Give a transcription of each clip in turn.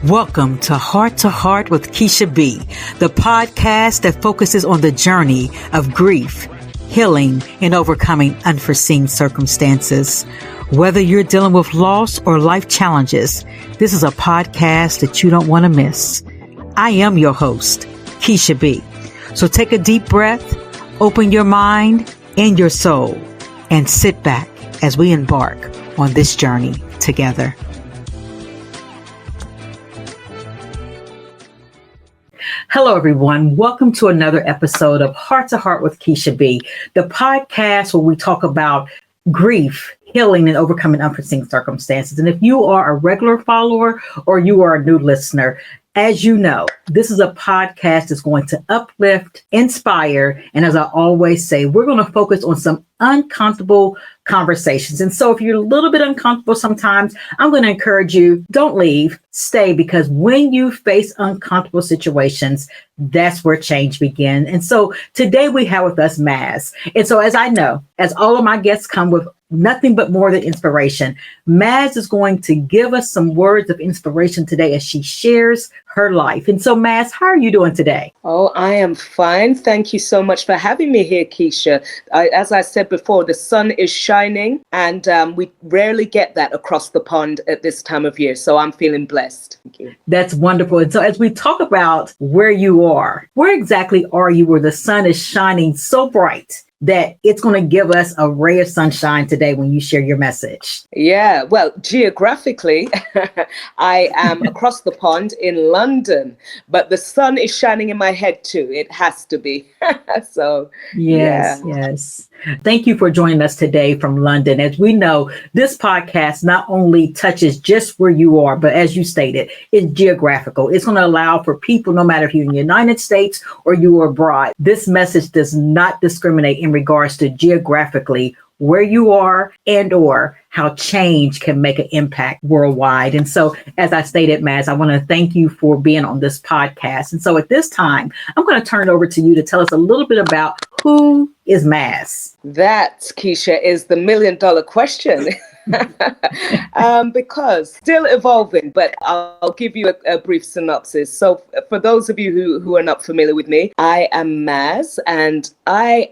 Welcome to Heart with Keisha B, the podcast that focuses on the journey of grief, healing, and overcoming unforeseen circumstances. Whether you're dealing with loss or life challenges, this is a podcast that you don't want to miss. I am your host, Keisha B. So take a deep breath, open your mind and your soul, and sit back as we embark on this journey together. Hello, everyone. Welcome to another episode of Heart to Heart with Keisha B, the podcast where we talk about grief, healing, and overcoming unforeseen circumstances. And if you are a regular follower or you are a new listener, as you know, this is a podcast that's going to uplift, inspire, and as I always say, we're going to focus on some uncomfortable conversations. And so if you're a little bit uncomfortable sometimes, I'm going to encourage you, don't leave, stay, because when you face uncomfortable situations, that's where change begins. And so today we have with us Maz. And so as I know, as all of my guests come with nothing but more than inspiration, Maz is going to give us some words of inspiration today as she shares her life. And so Maz, how are you doing today? Oh, I am fine. Thank you so much for having me here, Keisha. As I said before, the sun is shining and we rarely get that across the pond at this time of year. So I'm feeling blessed. Thank you. That's wonderful. And so as we talk about where you are, where exactly are you where the sun is shining so bright that it's going to give us a ray of sunshine today when you share your message? Yeah, well, geographically, I am across the pond in London, but the sun is shining in my head too. It has to be. So, yes. Thank you for joining us today from London. As we know, this podcast not only touches just where you are, but as you stated, it's geographical. It's going to allow for people, no matter if you're in the United States or you are abroad. This message does not discriminate in regards to geographically where you are and or how change can make an impact worldwide. And so, as I stated, Maz, I want to thank you for being on this podcast. And so at this time, I'm going to turn it over to you to tell us a little bit about who is Maz. That, Keisha, is the $1 million question. Because still evolving, but I'll give you a brief synopsis. So for those of you who are not familiar with me, I am Maz, and I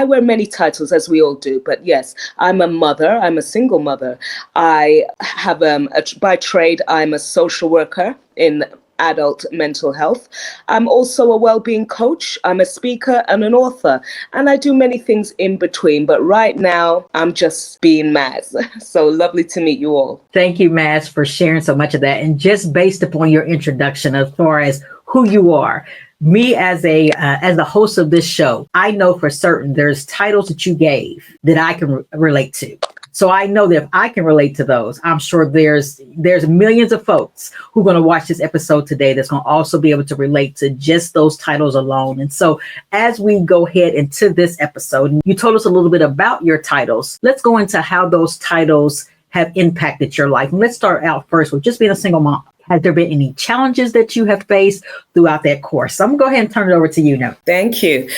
wear many titles, as we all do, but yes, I'm a mother. I'm a single mother. I have by trade, I'm a social worker in adult mental health. I'm also a wellbeing coach. I'm a speaker and an author, and I do many things in between. But right now, I'm just being Maz. So lovely to meet you all. Thank you, Maz, for sharing so much of that. And just based upon your introduction, as far as who you are, me as the host of this show, I know for certain there's titles that you gave that I can relate to. So I know that if I can relate to those, I'm sure there's millions of folks who are going to watch this episode today that's going to also be able to relate to just those titles alone. And so as we go ahead into this episode, you told us a little bit about your titles. Let's go into how those titles have impacted your life. And let's start out first with just being a single mom. Has there been any challenges that you have faced throughout that course? So I'm going to go ahead and turn it over to you now. Thank you.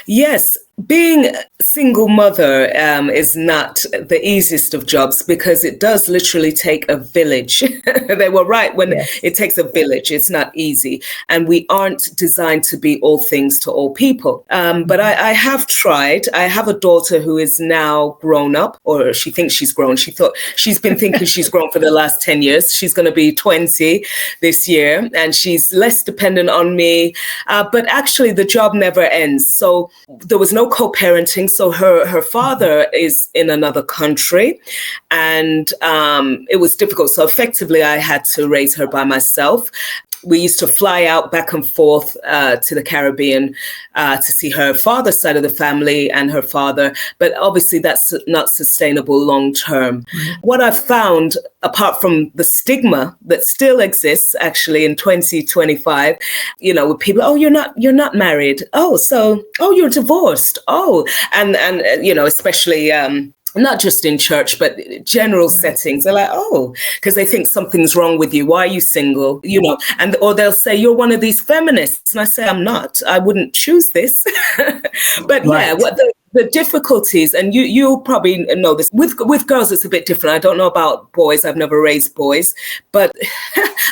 Yes. Being a single mother is not the easiest of jobs because it does literally take a village. They were right when It takes a village. It's not easy. And we aren't designed to be all things to all people. But I have tried. I have a daughter who is now grown up, or she thinks she's grown. She's been thinking she's grown for the last 10 years. She's going to be 20 this year, and she's less dependent on me. But actually, the job never ends. So there was no co-parenting. So her father is in another country, and it was difficult. So effectively, I had to raise her by myself. We used to fly out back and forth to the Caribbean to see her father's side of the family and her father. But obviously, that's not sustainable long term. What I've found, apart from the stigma that still exists, actually in 2025, with people, you're not married. You're divorced. And especially not just in church, but general settings. They're like, because they think something's wrong with you. Why are you single? Or they'll say, you're one of these feminists. And I say, I'm not. I wouldn't choose this. But right. the difficulties, and you probably know this, with girls it's a bit different. I don't know about boys, I've never raised boys, but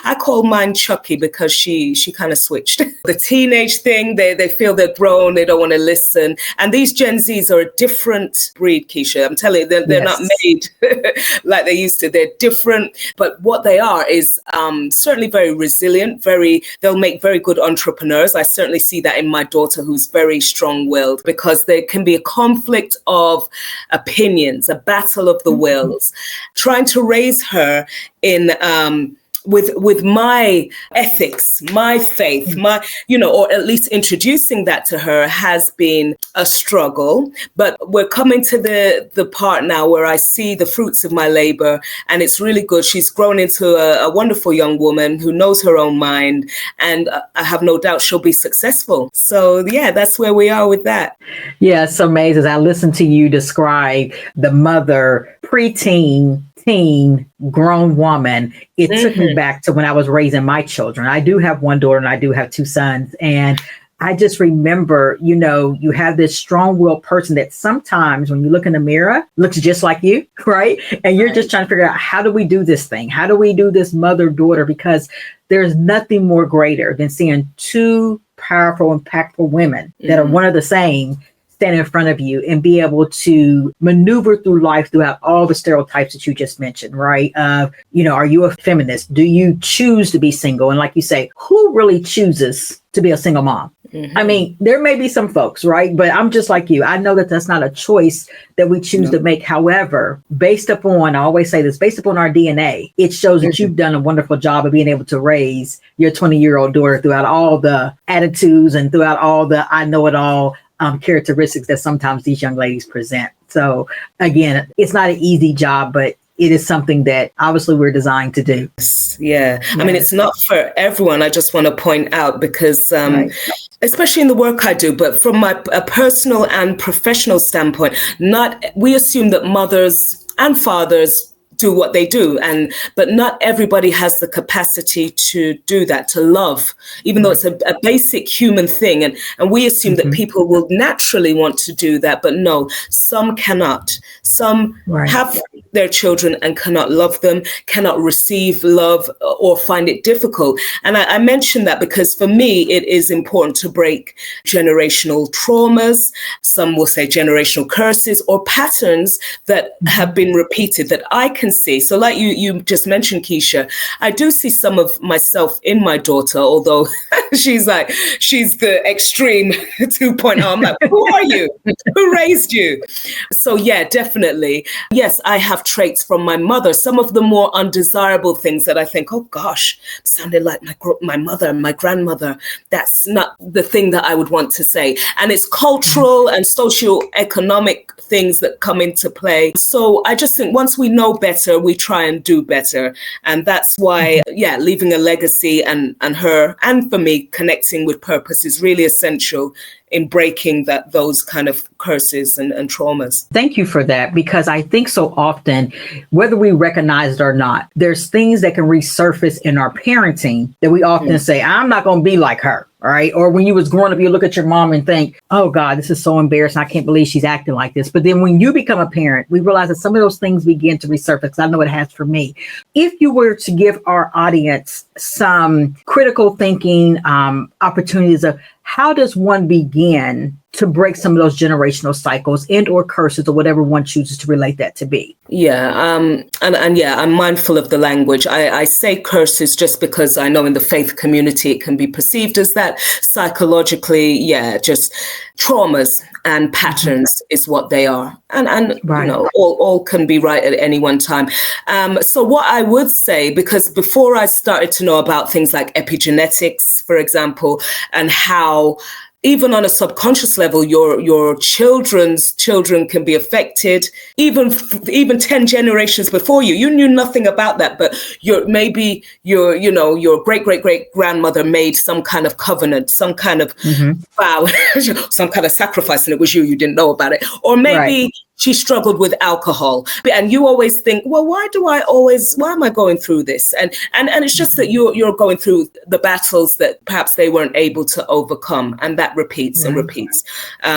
I call mine Chucky because she kind of switched. The teenage thing, they feel they're grown, they don't want to listen. And these Gen Zs are a different breed, Keisha. I'm telling you, they're not made like they used to. They're different, but what they are is certainly very resilient, they'll make very good entrepreneurs. I certainly see that in my daughter, who's very strong-willed, because there can be a conflict of opinions, a battle of the wills. Trying to raise her in with my ethics, my faith, or at least introducing that to her has been a struggle. But we're coming to the part now where I see the fruits of my labor, and it's really good. She's grown into a wonderful young woman who knows her own mind, and I have no doubt she'll be successful. So yeah, that's where we are with that. Yeah, it's amazing. I listened to you describe the mother, preteen, teen, grown woman. It took me back to when I was raising my children. I do have one daughter and I do have two sons. And I just remember, you have this strong-willed person that sometimes when you look in the mirror, looks just like you, right? And you're just trying to figure out, how do we do this thing? How do we do this mother-daughter? Because there's nothing more greater than seeing two powerful, impactful women that are one of the same stand in front of you and be able to maneuver through life throughout all the stereotypes that you just mentioned, right? Are you a feminist? Do you choose to be single? And like you say, who really chooses to be a single mom? I mean, there may be some folks, right? But I'm just like you. I know that that's not a choice that we choose to make. However, based upon, I always say this, based upon our DNA, it shows that you've done a wonderful job of being able to raise your 20-year-old daughter throughout all the attitudes and throughout all the I know it all characteristics that sometimes these young ladies present. So again, it's not an easy job, but it is something that obviously we're designed to do. Yeah. I mean, it's not for everyone. I just want to point out because, especially in the work I do, but from a personal and professional standpoint, we assume that mothers and fathers do what they do, but not everybody has the capacity to do that, to love, even though it's a basic human thing, and we assume that people will naturally want to do that, but no, some cannot. Some have their children and cannot love them, cannot receive love, or find it difficult. And I mentioned that because for me it is important to break generational traumas, some will say generational curses, or patterns that have been repeated that I can see. So like you just mentioned, Keisha, I do see some of myself in my daughter, although she's the extreme 2.0. I'm like, who are you? Who raised you? So yeah, definitely. Yes, I have traits from my mother, some of the more undesirable things that I think, oh gosh, sounded like my mother and my grandmother. That's not the thing that I would want to say. And it's cultural and socio-economic things that come into play. So I just think once we know better, we try and do better. And that's why, leaving a legacy and her, and for me, connecting with purpose is really essential in breaking those kind of curses and traumas. Thank you for that, because I think so often, whether we recognize it or not, there's things that can resurface in our parenting that we often say, I'm not going to be like her. All right. Or when you was growing up, you look at your mom and think, oh, God, this is so embarrassing. I can't believe she's acting like this. But then when you become a parent, we realize that some of those things begin to resurface, because I know it has for me. If you were to give our audience some critical thinking opportunities of how does one begin to break some of those generational cycles and or curses or whatever one chooses to relate that to be? Yeah. I'm mindful of the language. I say curses just because I know in the faith community it can be perceived as that. Psychologically, just traumas and patterns is what they are. And all can be right at any one time. So what I would say, because before I started to know about things like epigenetics, for example, and how even on a subconscious level, your children's children can be affected, even 10 generations before you. You knew nothing about that, but your great grandmother made some kind of covenant, some kind of vow, some kind of sacrifice, and it was you didn't know about it. Or maybe she struggled with alcohol. And you always think, well, why am I going through this? And it's just that you're going through the battles that perhaps they weren't able to overcome. And that repeats and repeats.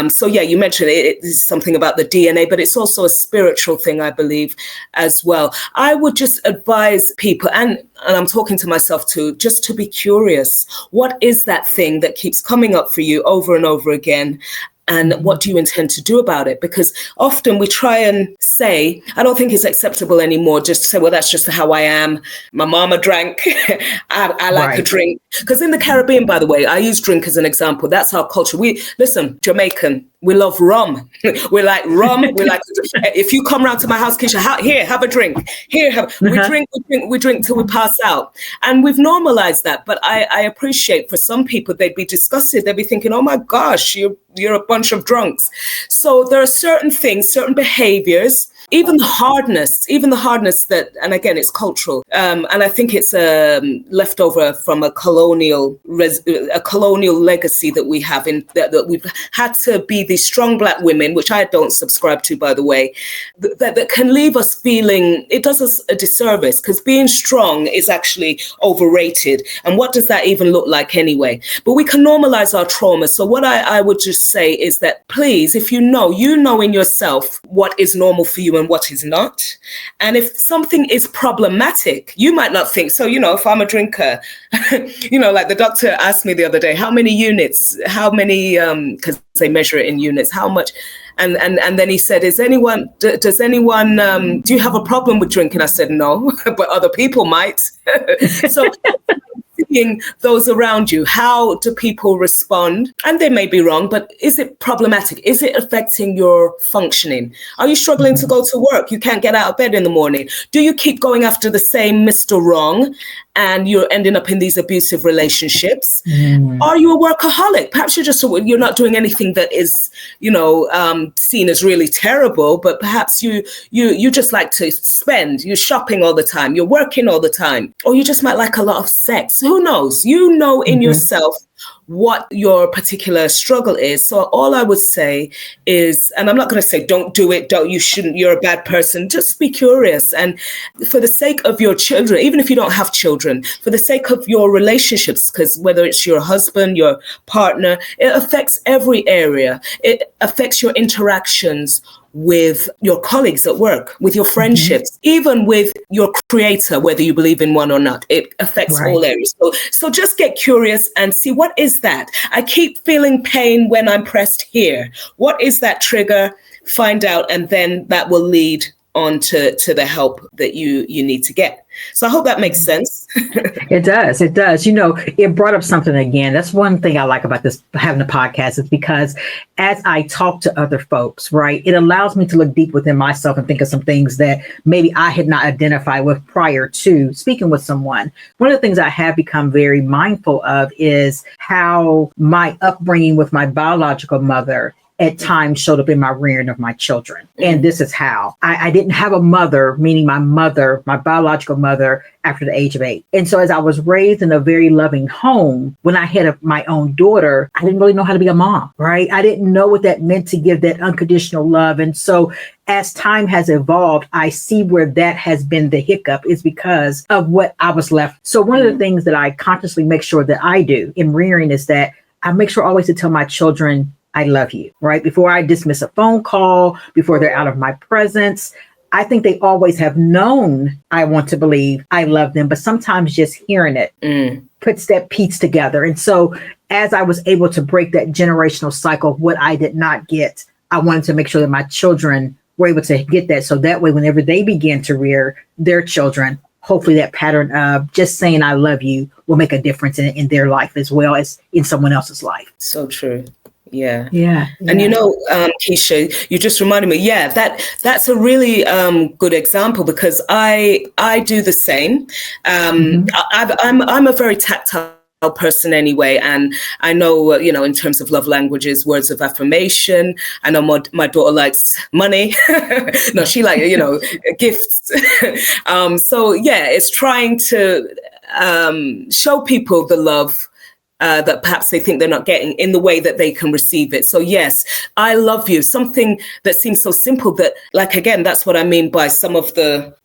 So yeah, you mentioned it is something about the DNA, but it's also a spiritual thing, I believe, as well. I would just advise people, and I'm talking to myself too, just to be curious. What is that thing that keeps coming up for you over and over again? And what do you intend to do about it? Because often we try and say, I don't think it's acceptable anymore just to say, well, that's just how I am. My mama drank. I like a drink. Because in the Caribbean, by the way, I use drink as an example. That's our culture. Listen, Jamaican, we love rum. We like rum. If you come round to my house, Keisha, here, have a drink. We drink till we pass out. And we've normalized that. But I appreciate, for some people, they'd be disgusted. They'd be thinking, oh my gosh, you're a bunch of drunks. So there are certain things, certain behaviors, even the hardness that, and again, it's cultural. And I think it's left over from a colonial legacy that we have that we've had to be these strong Black women, which I don't subscribe to, by the way, that can leave us feeling, it does us a disservice, because being strong is actually overrated. And what does that even look like anyway? But we can normalize our trauma. So what I would just say is that, please, if you know in yourself what is normal for you and what is not. And if something is problematic, you might not think so. If I'm a drinker, like the doctor asked me the other day, how many units, because they measure it in units, how much? And then he said, does anyone, do you have a problem with drinking? I said, no, but other people might. So seeing those around you, how do people respond? And they may be wrong, but is it problematic? Is it affecting your functioning? Are you struggling to go to work? You can't get out of bed in the morning. Do you keep going after the same Mr. Wrong and you're ending up in these abusive relationships? Are you a workaholic? Perhaps you're not doing anything that is, seen as really terrible, but perhaps you just like to spend, you're shopping all the time, you're working all the time, or you just might like a lot of sex. Who knows? In yourself what your particular struggle is. So all I would say is, and I'm not going to say don't do it, you shouldn't, you're a bad person. Just be curious. And for the sake of your children, even if you don't have children, for the sake of your relationships, because whether it's your husband, your partner, it affects every area. It affects your interactions with your colleagues at work, with your friendships, even with your creator, whether you believe in one or not. It affects all areas. So just get curious and see, what is that? I keep feeling pain when I'm pressed here. What is that trigger? Find out, and then that will lead on to the help that you need to get. So I hope that makes sense. It does. It brought up something again. That's one thing I like about this, having a podcast, is because as I talk to other folks, right, it allows me to look deep within myself and think of some things that maybe I had not identified with prior to speaking with someone. One of the things I have become very mindful of is how my upbringing with my biological mother at times showed up in my rearing of my children. And this is how. I didn't have a mother, meaning my biological mother, after the age of 8. And so as I was raised in a very loving home, when I had my own daughter, I didn't really know how to be a mom, right? I didn't know what that meant to give that unconditional love. And so as time has evolved, I see where that has been the hiccup, is because of what I was left. So one of the things that I consciously make sure that I do in rearing is that I make sure always to tell my children, I love you, right? Before I dismiss a phone call, before they're out of my presence. I think they always have known, I want to believe, I love them, but sometimes just hearing it puts that piece together. And so as I was able to break that generational cycle of what I did not get, I wanted to make sure that my children were able to get that. So that way, whenever they begin to rear their children, hopefully that pattern of just saying I love you will make a difference in their life as well as in someone else's life. So true. Yeah. And Keisha, you just reminded me, that's a really good example, because I do the same. I'm a very tactile person anyway, and I know in terms of love languages, words of affirmation. I know my daughter likes money. No, she likes gifts. So it's trying to show people the love that perhaps they think they're not getting in the way that they can receive it. So yes, I love you. Something that seems so simple that, like, again, that's what I mean by some of the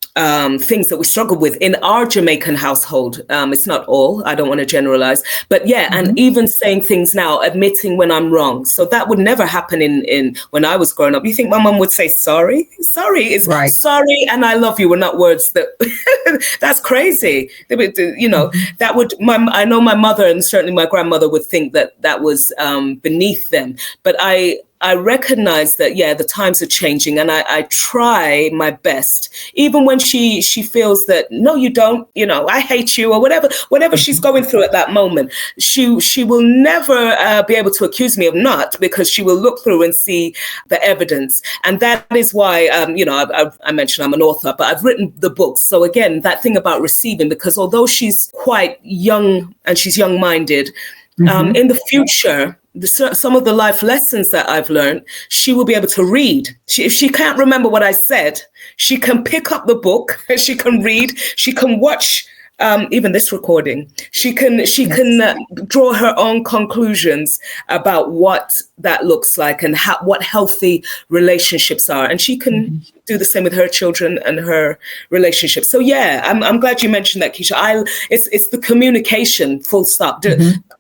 things that we struggle with in our Jamaican household. It's not all, I don't want to generalize, but yeah. And even saying things now, admitting when I'm wrong. So that would never happen in when I was growing up. You think my mom would say, sorry is right. Sorry and I love you were not words that that's crazy. You know, that would, I know my mother and certainly my grandmother would think that was beneath them. But I recognize that, yeah, the times are changing, and I try my best, even when she feels that, no, you don't, you know, I hate you, or whatever she's going through at that moment. She will never be able to accuse me of not, because she will look through and see the evidence. And that is why, you know, I mentioned I'm an author, but I've written the books. So again, that thing about receiving, because although she's quite young and she's young-minded, in the future, some of the life lessons that I've learned, she will be able to read. If she can't remember what I said, she can pick up the book, she can read, she can watch even this recording. She can draw her own conclusions about what that looks like and what healthy relationships are. And she can do the same with her children and her relationships. So yeah, I'm glad you mentioned that, Keisha. It's the communication, full stop.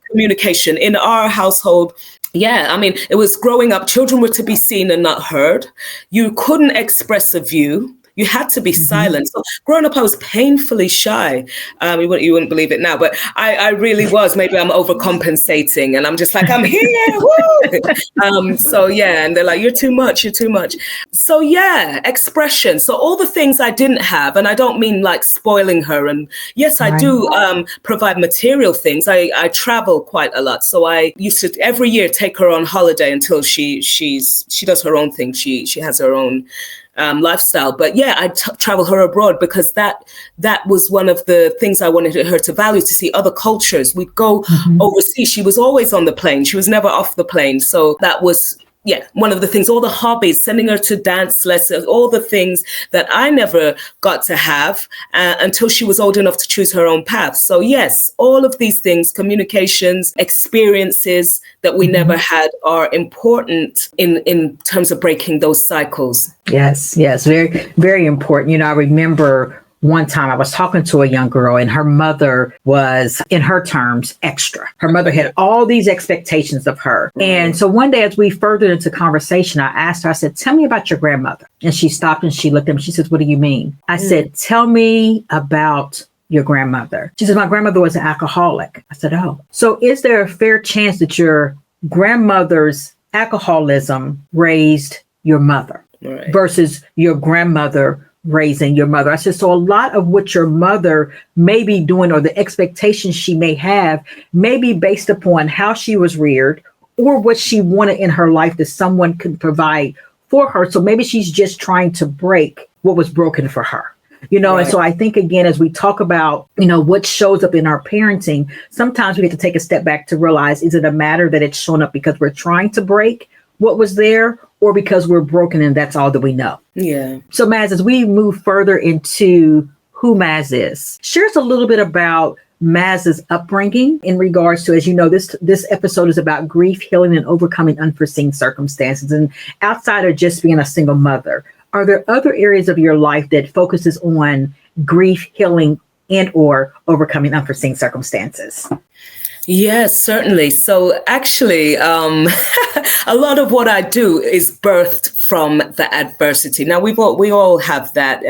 Communication in our household. Yeah, I mean, it was growing up, children were to be seen and not heard. You couldn't express a view. You had to be silent. So growing up, I was painfully shy. You wouldn't believe it now, but I really was. Maybe I'm overcompensating, and I'm just like, I'm here. Woo! So yeah, and they're like, you're too much. So yeah, expression. So all the things I didn't have, and I don't mean like spoiling her. And yes, I do provide material things. I travel quite a lot, so I used to every year take her on holiday until she does her own thing. She has her own lifestyle. But yeah, I travel her abroad, because that was one of the things I wanted her to value, to see other cultures. We'd go overseas. She was always on the plane. She was never off the plane. So that was, yeah, one of the things, all the hobbies, sending her to dance lessons, all the things that I never got to have until she was old enough to choose her own path. So yes, all of these things, communications, experiences that we never had, are important in terms of breaking those cycles. Yes, very, very important. You know, I remember one time I was talking to a young girl, and her mother was, in her terms, extra. Her mother had all these expectations of her. And so one day, as we furthered into conversation, I asked her, I said, tell me about your grandmother. And she stopped and she looked at me. She says, what do you mean? I said, tell me about your grandmother. She said, my grandmother was an alcoholic. I said, oh. So is there a fair chance that your grandmother's alcoholism raised your mother versus your grandmother raising your mother? I said, so a lot of what your mother may be doing, or the expectations she may have, may be based upon how she was reared, or what she wanted in her life that someone could provide for her. So maybe she's just trying to break what was broken for her. You know, and so I think, again, as we talk about, you know, what shows up in our parenting, sometimes we have to take a step back to realize, is it a matter that it's shown up because we're trying to break what was there, or because we're broken and that's all that we know? Yeah. So Maz, as we move further into who Maz is, share us a little bit about Maz's upbringing in regards to, as you know, this episode is about grief, healing, and overcoming unforeseen circumstances. And outside of just being a single mother, are there other areas of your life that focuses on grief, healing, and or overcoming unforeseen circumstances? Yes, certainly. So actually, a lot of what I do is birthed from the adversity. Now, we all have that.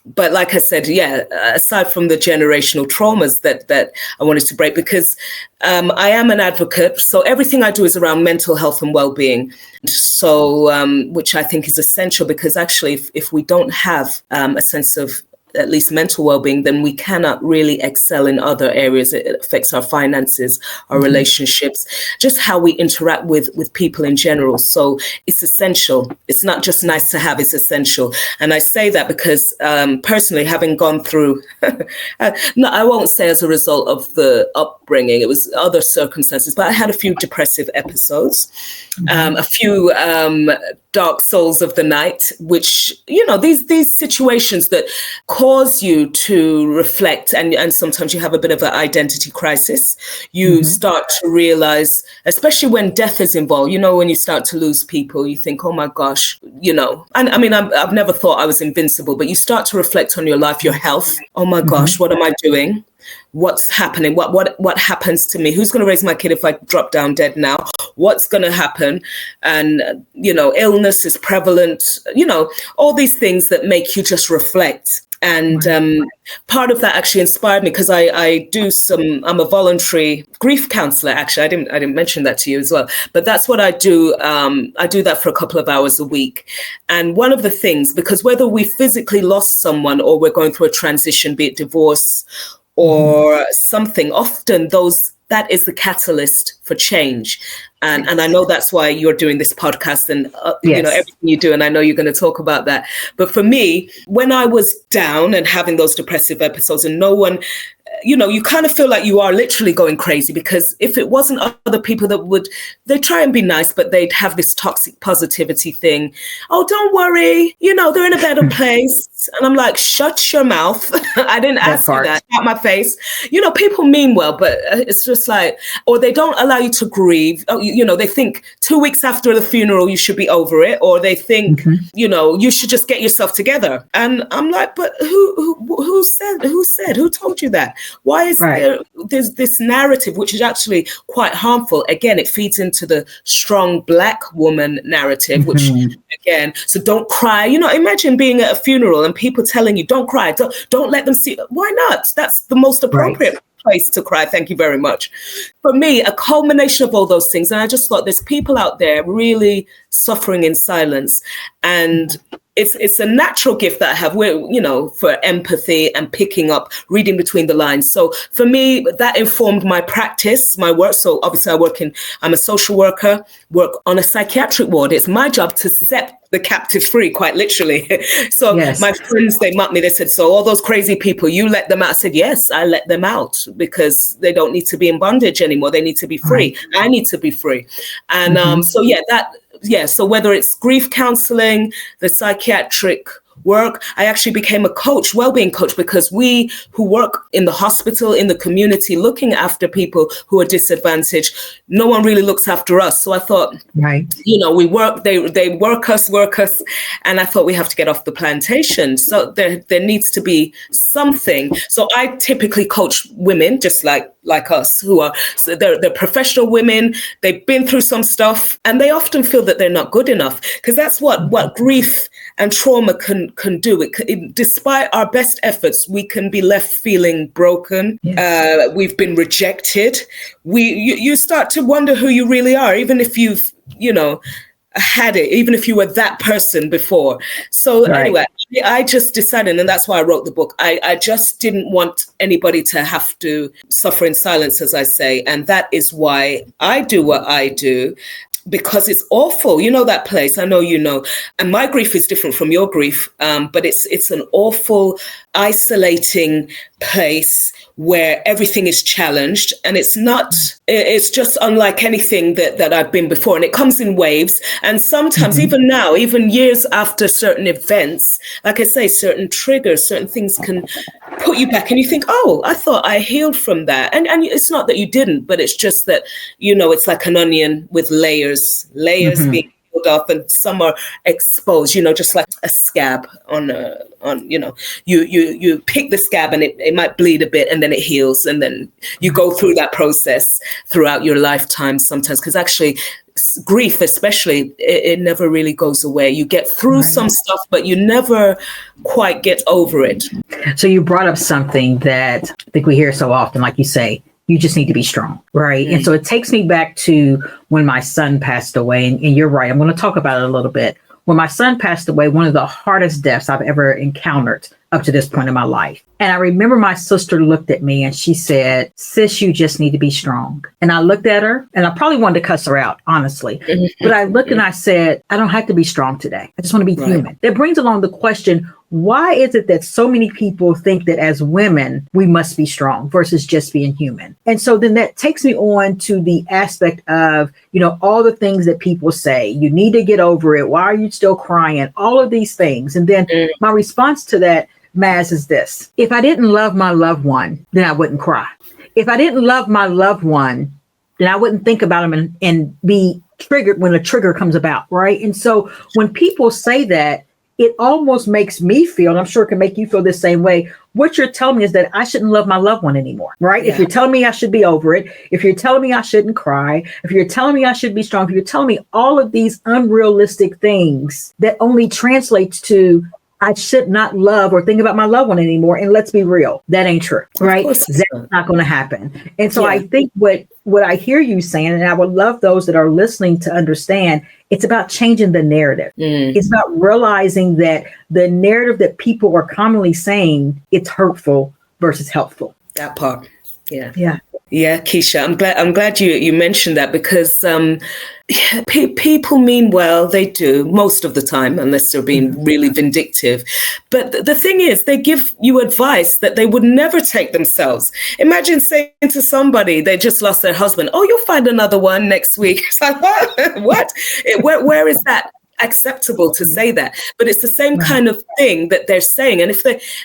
But like I said, yeah, aside from the generational traumas that I wanted to break, because I am an advocate. So everything I do is around mental health and well-being. So which I think is essential, because actually, if we don't have a sense of at least mental well-being, then we cannot really excel in other areas. It affects our finances, our relationships, just how we interact with people in general. So it's essential. It's not just nice to have, it's essential. And I say that because personally, having gone through, no, I won't say as a result of the upbringing, it was other circumstances, but I had a few depressive episodes, a few dark souls of the night, which, these situations that cause you to reflect, and sometimes you have a bit of an identity crisis. You start to realize, especially when death is involved, when you start to lose people, you think, oh my gosh, and I mean, I've never thought I was invincible, but you start to reflect on your life, your health. Oh my gosh, what am I doing? What's happening? What happens to me? Who's going to raise my kid if I drop down dead now? What's going to happen? And, illness is prevalent, all these things that make you just reflect. And part of that actually inspired me, because I'm a voluntary grief counselor. Actually, I didn't mention that to you as well, but that's what I do. I do that for a couple of hours a week. And one of the things, because whether we physically lost someone or we're going through a transition, be it divorce or something, often that is the catalyst for change. And I know that's why you're doing this podcast and, everything you do. And I know you're going to talk about that. But for me, when I was down and having those depressive episodes and no one, you kind of feel like you are literally going crazy, because if it wasn't other people they try and be nice, but they'd have this toxic positivity thing. Oh, don't worry. They're in a better place. And I'm like, shut your mouth. I didn't ask you that. At my face. People mean well, but it's just like, or they don't allow you to grieve. Oh, they think 2 weeks after the funeral, you should be over it. Or they think, you should just get yourself together. And I'm like, but who told you that? Why is there's this narrative, which is actually quite harmful? Again, it feeds into the strong Black woman narrative, which again, so don't cry. Imagine being at a funeral and people telling you, don't cry, don't let them see. Why not? That's the most appropriate place to cry. Thank you very much. For me, a culmination of all those things. And I just thought there's people out there really suffering in silence. And it's a natural gift that I have, for empathy and picking up, reading between the lines. So for me, that informed my practice, my work. So obviously I'm a social worker, work on a psychiatric ward. It's my job to set the captive free, quite literally. So my friends, they mocked me. They said, so all those crazy people, you let them out? I said, yes, I let them out, because they don't need to be in bondage anymore. They need to be free. I need to be free. And so whether it's grief counseling, the psychiatric work, I actually became a coach, wellbeing coach, because we who work in the hospital, in the community, looking after people who are disadvantaged, no one really looks after us. So I thought, we work, they work us, and I thought we have to get off the plantation. So there needs to be something. So I typically coach women, just like us, who are, so they're professional women. They've been through some stuff, and they often feel that they're not good enough, because that's what grief and trauma can do. Despite our best efforts, we can be left feeling broken. We've been rejected. You start to wonder who you really are, even if you've, had it, even if you were that person before. So anyway, I just decided, and that's why I wrote the book. I just didn't want anybody to have to suffer in silence, as I say. And that is why I do what I do. Because it's awful. That place, I know and my grief is different from your grief, but it's an awful, isolating place where everything is challenged, and it's just unlike anything that I've been before, and it comes in waves. And sometimes even now, even years after certain events, like I say, certain triggers, certain things can put you back, and you think, oh, I thought I healed from that. And it's not that you didn't, but it's just that, it's like an onion with layers being peeled off, and some are exposed, just like a scab on you pick the scab, and it might bleed a bit, and then it heals. And then you go through that process throughout your lifetime sometimes, because actually grief, especially, it never really goes away. You get through some stuff, but you never quite get over it. So you brought up something that I think we hear so often, like you say, you just need to be strong, right? And so it takes me back to when my son passed away. And you're right, I'm going to talk about it a little bit. When my son passed away, one of the hardest deaths I've ever encountered up to this point in my life. And I remember my sister looked at me and she said, sis, you just need to be strong. And I looked at her, and I probably wanted to cuss her out, honestly. But I looked and I said, I don't have to be strong today. I just want to be human. That brings along the question, why is it that so many people think that as women, we must be strong versus just being human? And so then that takes me on to the aspect of, all the things that people say, you need to get over it. Why are you still crying? All of these things. And then my response to that, Maz, is this: if I didn't love my loved one, then I wouldn't cry. If I didn't love my loved one, then I wouldn't think about them and be triggered when a trigger comes about, right? And so when people say that, it almost makes me feel, and I'm sure it can make you feel the same way, what you're telling me is that I shouldn't love my loved one anymore, right? Yeah. If you're telling me I should be over it, if you're telling me I shouldn't cry, if you're telling me I should be strong, if you're telling me all of these unrealistic things that only translates to I should not love or think about my loved one anymore. And let's be real, that ain't true, right? That's not going to happen. And so I think what I hear you saying, and I would love those that are listening to understand, it's about changing the narrative. It's about realizing that the narrative that people are commonly saying, it's hurtful versus helpful. That part. Yeah. Yeah. Yeah, Keisha, I'm glad you mentioned that, because people mean well. They do most of the time, unless they're being really vindictive. But the thing is, they give you advice that they would never take themselves. Imagine saying to somebody they just lost their husband, "Oh, you'll find another one next week." It's like, what? Where is that acceptable to say that? But it's the same kind of thing that they're saying. And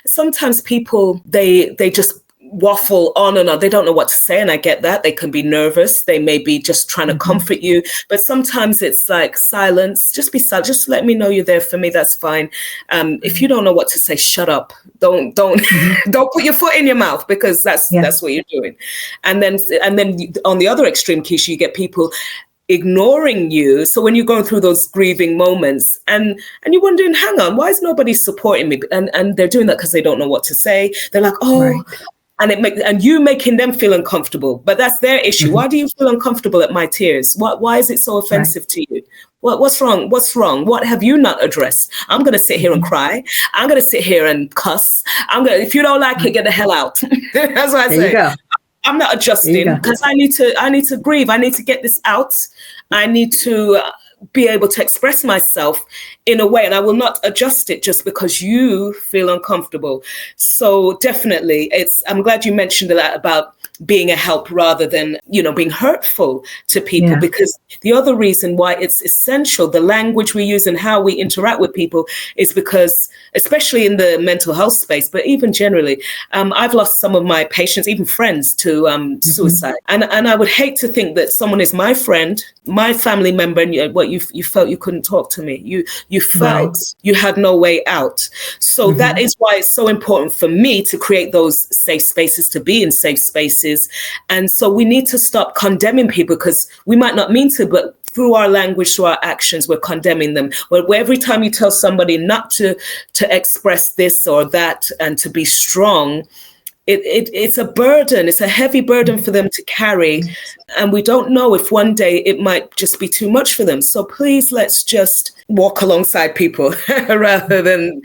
sometimes people, they just waffle on and on. They don't know what to say. And I get that. They can be nervous. They may be just trying to comfort you. But sometimes it's like silence. Just be silent. Just let me know you're there for me. That's fine. If you don't know what to say, shut up. Don't don't put your foot in your mouth, because that's what you're doing. And then on the other extreme, Keisha, you get people ignoring you. So when you're going through those grieving moments and you're wondering, hang on, why is nobody supporting me? And they're doing that because they don't know what to say. They're like, and you making them feel uncomfortable, but that's their issue. Why do you feel uncomfortable at my tears? Why is it so offensive to you? What's wrong? What have you not addressed? I'm going to sit here and cry. I'm going to sit here and cuss. If you don't like it, get the hell out. That's what I say. I'm not adjusting because I need to grieve. I need to get this out. I need to be able to express myself in a way, and I will not adjust it just because you feel uncomfortable. So definitely, I'm glad you mentioned that about being a help rather than, being hurtful to people, because the other reason why it's essential, the language we use and how we interact with people, is because, especially in the mental health space, but even generally, I've lost some of my patients, even friends, to suicide. And I would hate to think that someone is my friend, my family member, and you felt you couldn't talk to me. You felt you had no way out. So that is why it's so important for me to create those safe spaces, to be in safe spaces. And so we need to stop condemning people, because we might not mean to, but through our language, through our actions, we're condemning them. Where every time you tell somebody not to express this or that and to be strong, it's a burden. It's a heavy burden for them to carry. And we don't know if one day it might just be too much for them. So please, let's just walk alongside people rather than,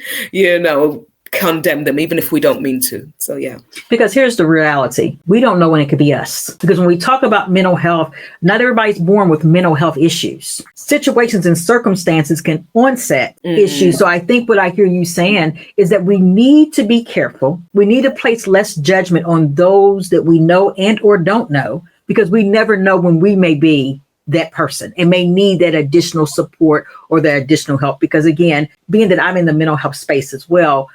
condemn them, even if we don't mean to. So, yeah. Because here's the reality. We don't know when it could be us. Because when we talk about mental health, not everybody's born with mental health issues. Situations and circumstances can onset issues. So I think what I hear you saying is that we need to be careful. We need to place less judgment on those that we know and or don't know, because we never know when we may be that person and may need that additional support or that additional help. Because again, being that I'm in the mental health space as well,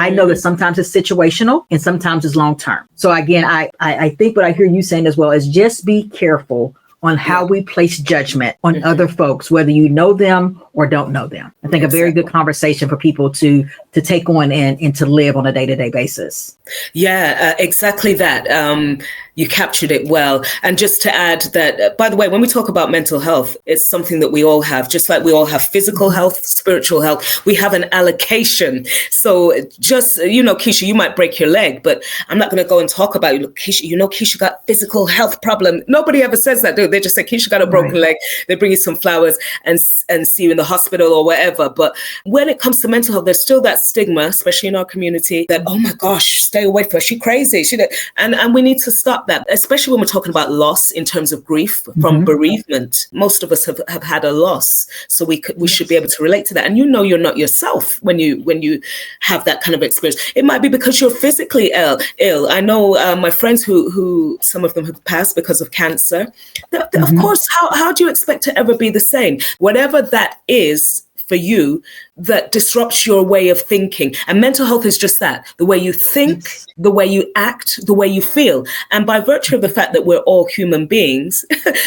I know that sometimes it's situational and sometimes it's long term. So again, I think what I hear you saying as well is just be careful on how we place judgment on other folks, whether you know them or don't know them. I think a very good conversation for people to take on and to live on a day-to-day basis. Yeah, exactly that. You captured it well. And just to add that, by the way, when we talk about mental health, it's something that we all have, just like we all have physical health, spiritual health. We have an allocation. So just, Keisha, you might break your leg, but I'm not going to go and talk about Keisha. Keisha got physical health problem. Nobody ever says that, do they? They just say Keisha got a broken leg. They bring you some flowers and see you in the hospital or whatever. But when it comes to mental health, there's still that stigma, especially in our community, that, oh my gosh, stay away from her. She's crazy. And we need to stop not that, especially when we're talking about loss in terms of grief from bereavement. Most of us have had a loss, so we should be able to relate to that. And you're not yourself when you have that kind of experience. It might be because you're physically ill. I know my friends who some of them have passed because of cancer. Of course, how do you expect to ever be the same? Whatever that is for you that disrupts your way of thinking. And mental health is just that, the way you think, the way you act, the way you feel. And by virtue of the fact that we're all human beings,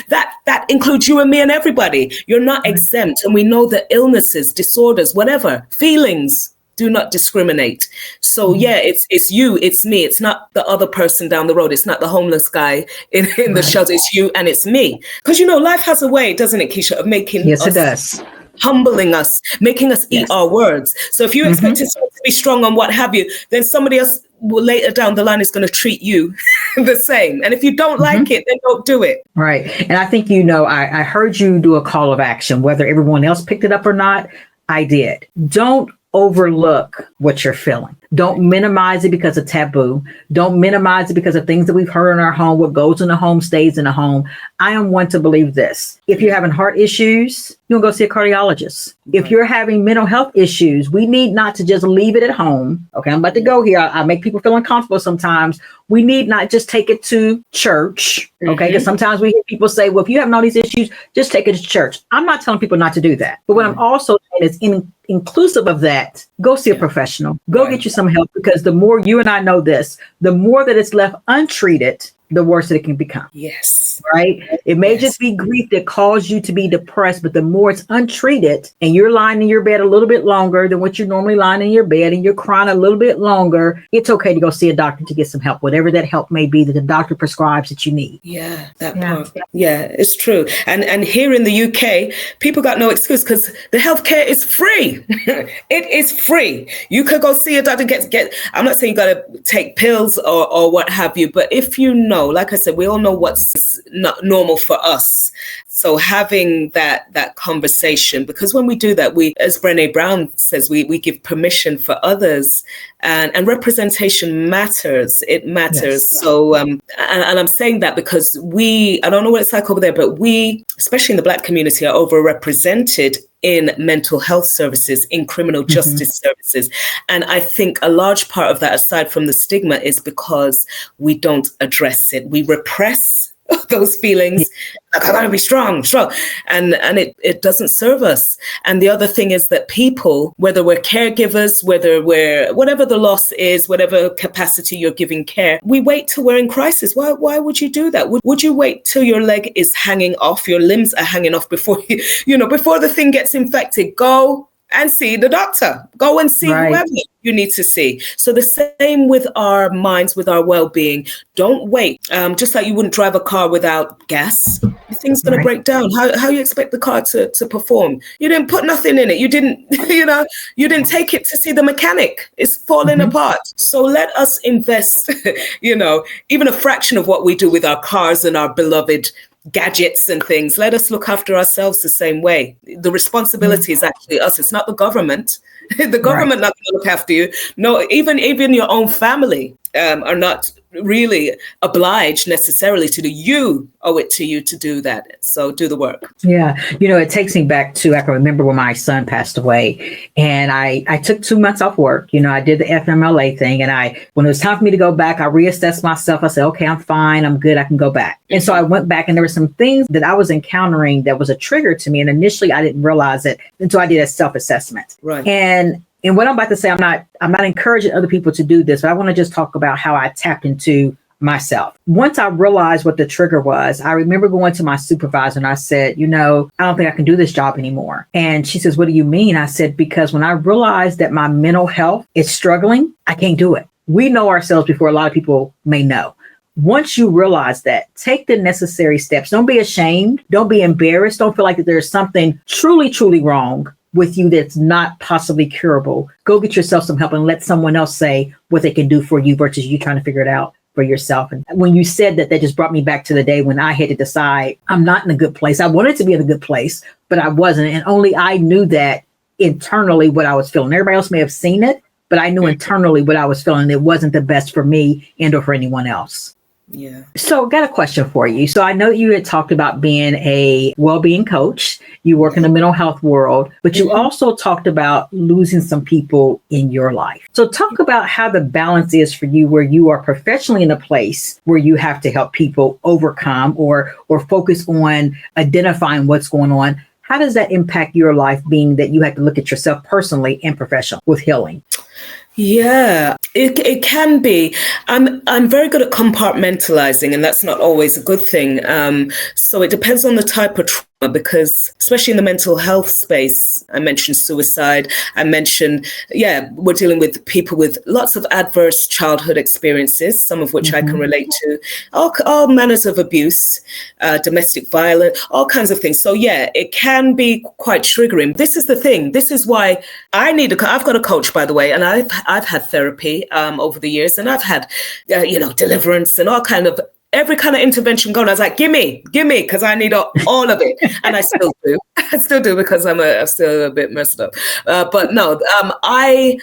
that includes you and me and everybody. You're not exempt. And we know that illnesses, disorders, whatever, feelings do not discriminate. So it's you, it's me. It's not the other person down the road. It's not the homeless guy in the shelter. It's you and it's me. Because, life has a way, doesn't it, Keisha, of making Yes, it does. Humbling us, making us eat our words. So if you expect it to be strong on what have you, then somebody else will later down the line is going to treat you the same. And if you don't like it, then don't do it. Right. And I think, I heard you do a call of action, whether everyone else picked it up or not. I did. Don't overlook what you're feeling. Don't minimize it because of taboo. Don't minimize it because of things that we've heard in our home. What goes in the home stays in the home. I am one to believe this. If you're having heart issues, you'll go see a cardiologist. If you're having mental health issues, we need not to just leave it at home. Okay, I'm about to go here. I make people feel uncomfortable sometimes. We need not just take it to church. Okay, because sometimes we hear people say, well, if you have all these issues, just take it to church. I'm not telling people not to do that. But what I'm also saying is inclusive of that, go see a professional. Go get you some help, because the more you and I know this, the more that it's left untreated, the worse it can become. Yes. Right? It may just be grief that caused you to be depressed, but the more it's untreated and you're lying in your bed a little bit longer than what you're normally lying in your bed and you're crying a little bit longer, it's okay to go see a doctor to get some help, whatever that help may be that the doctor prescribes that you need. Yeah, that part. Yeah, it's true. And here in the UK, people got no excuse because the healthcare is free. It is free. You could go see a doctor, get I'm not saying you got to take pills or what have you, but if you know, like I said, we all know what's not normal for us. So having that conversation, because when we do that, we, as Brené Brown says, we give permission for others, and representation matters. It matters. Yes. So, and I'm saying that because I don't know what it's like over there, but we, especially in the Black community, are overrepresented in mental health services, in criminal justice services. And I think a large part of that, aside from the stigma, is because we don't address it. We repress those feelings, like I gotta be strong. And it doesn't serve us. And the other thing is that people, whether we're caregivers, whatever the loss is, whatever capacity you're giving care, we wait till we're in crisis. Why would you do that? Would you wait till your leg is hanging off, your limbs are hanging off before before the thing gets infected? Go and see the doctor. Go and see whoever you need to see. So the same with our minds, with our well-being. Don't wait. Just like you wouldn't drive a car without gas. The thing's going to break down. How you expect the car to perform? You didn't put nothing in it. You didn't, you didn't take it to see the mechanic. It's falling apart. So let us invest, even a fraction of what we do with our cars and our beloved gadgets and things. Let us look after ourselves the same way. The responsibility is actually us. It's not the government. The government not going to look after you. No, even your own family are not really obliged necessarily to do. You owe it to you to do that. So do the work. Yeah. It takes me back to, I can remember when my son passed away and I took 2 months off work. I did the FMLA thing. And when it was time for me to go back, I reassessed myself. I said, okay, I'm fine. I'm good. I can go back. And so I went back and there were some things that I was encountering that was a trigger to me. And initially I didn't realize it until I did a self-assessment. Right. And what I'm about to say, I'm not encouraging other people to do this, but I want to just talk about how I tapped into myself. Once I realized what the trigger was, I remember going to my supervisor and I said, I don't think I can do this job anymore. And she says, what do you mean? I said, because when I realized that my mental health is struggling, I can't do it. We know ourselves before a lot of people may know. Once you realize that, take the necessary steps. Don't be ashamed. Don't be embarrassed. Don't feel like that there's something truly, truly wrong with you that's not possibly curable. Go get yourself some help and let someone else say what they can do for you versus you trying to figure it out for yourself. And when you said that, that just brought me back to the day when I had to decide I'm not in a good place. I wanted to be in a good place, but I wasn't. And only I knew that internally what I was feeling. Everybody else may have seen it, but I knew internally what I was feeling. It wasn't the best for me and or for anyone else. Yeah. So got a question for you. So I know you had talked about being a well-being coach. You work in the mental health world, but you also talked about losing some people in your life. So talk about how the balance is for you, where you are professionally in a place where you have to help people overcome or focus on identifying what's going on. How does that impact your life, being that you have to look at yourself personally and professionally with healing? Yeah, it can be. I'm very good at compartmentalizing, and that's not always a good thing. So it depends on the type of trauma, because especially in the mental health space, I mentioned suicide. I mentioned, we're dealing with people with lots of adverse childhood experiences, some of which I can relate to, all manners of abuse, domestic violence, all kinds of things. So yeah, it can be quite triggering. This is the thing. This is why I've got a coach, by the way, and I've had therapy over the years, and I've had, deliverance and every kind of intervention going. I was like, give me, because I need all of it. And I still do. I still do, because I'm still a bit messed up. But no, I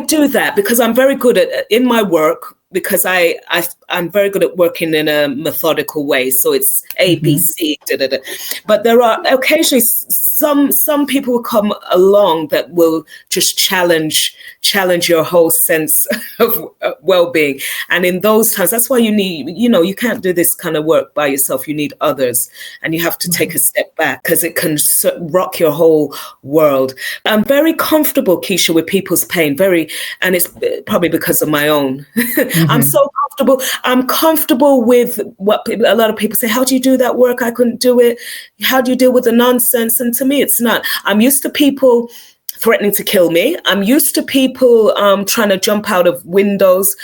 do that because I'm very good in my work, because I'm very good at working in a methodical way. So it's A, B, C, da, da, da. But there are occasionally some people will come along that will just challenge your whole sense of well-being. And in those times, that's why you need, you can't do this kind of work by yourself. You need others, and you have to take a step back, because it can rock your whole world. I'm very comfortable, Keisha, with people's pain, and it's probably because of my own. I'm so comfortable. I'm comfortable with what a lot of people say. How do you do that work? I couldn't do it. How do you deal with the nonsense? And to me, it's not. I'm used to people threatening to kill me. I'm used to people trying to jump out of windows,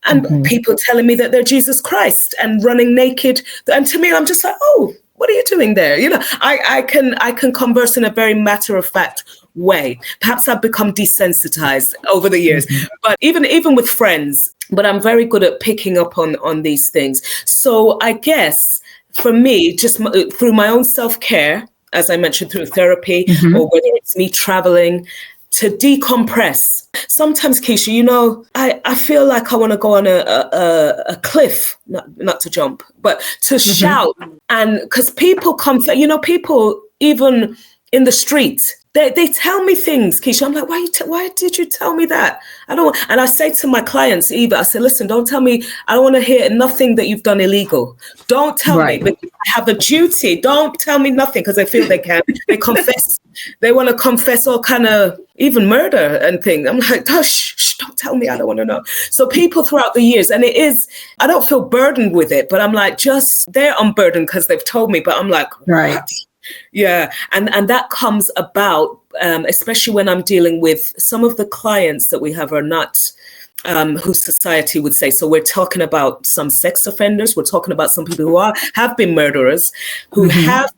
and people telling me that they're Jesus Christ and running naked. And to me, I'm just like, oh, what are you doing there? I can converse in a very matter-of-fact way. Perhaps I've become desensitized over the years, but even with friends. But I'm very good at picking up on these things. So I guess for me, just through my own self-care, as I mentioned, through therapy, or whether it's me traveling, to decompress. Sometimes, Keisha, I feel like I want to go on a cliff, not to jump, but to shout. And because people people even in the streets, they tell me things, Keisha. I'm like, why did you tell me that? I don't. And I say to my clients, Eva, I say, listen, don't tell me. I don't want to hear nothing that you've done illegal. Don't tell me. But I have a duty. Don't tell me nothing, because they feel they can. They confess. They want to confess all kind of even murder and things. I'm like, shh, don't tell me. I don't want to know. So people throughout the years, and I don't feel burdened with it, but I'm like, they're unburdened because they've told me. But I'm like, what? Yeah. And that comes about, especially when I'm dealing with some of the clients that we have are not who society would say. So we're talking about some sex offenders. We're talking about some people who have been murderers, who have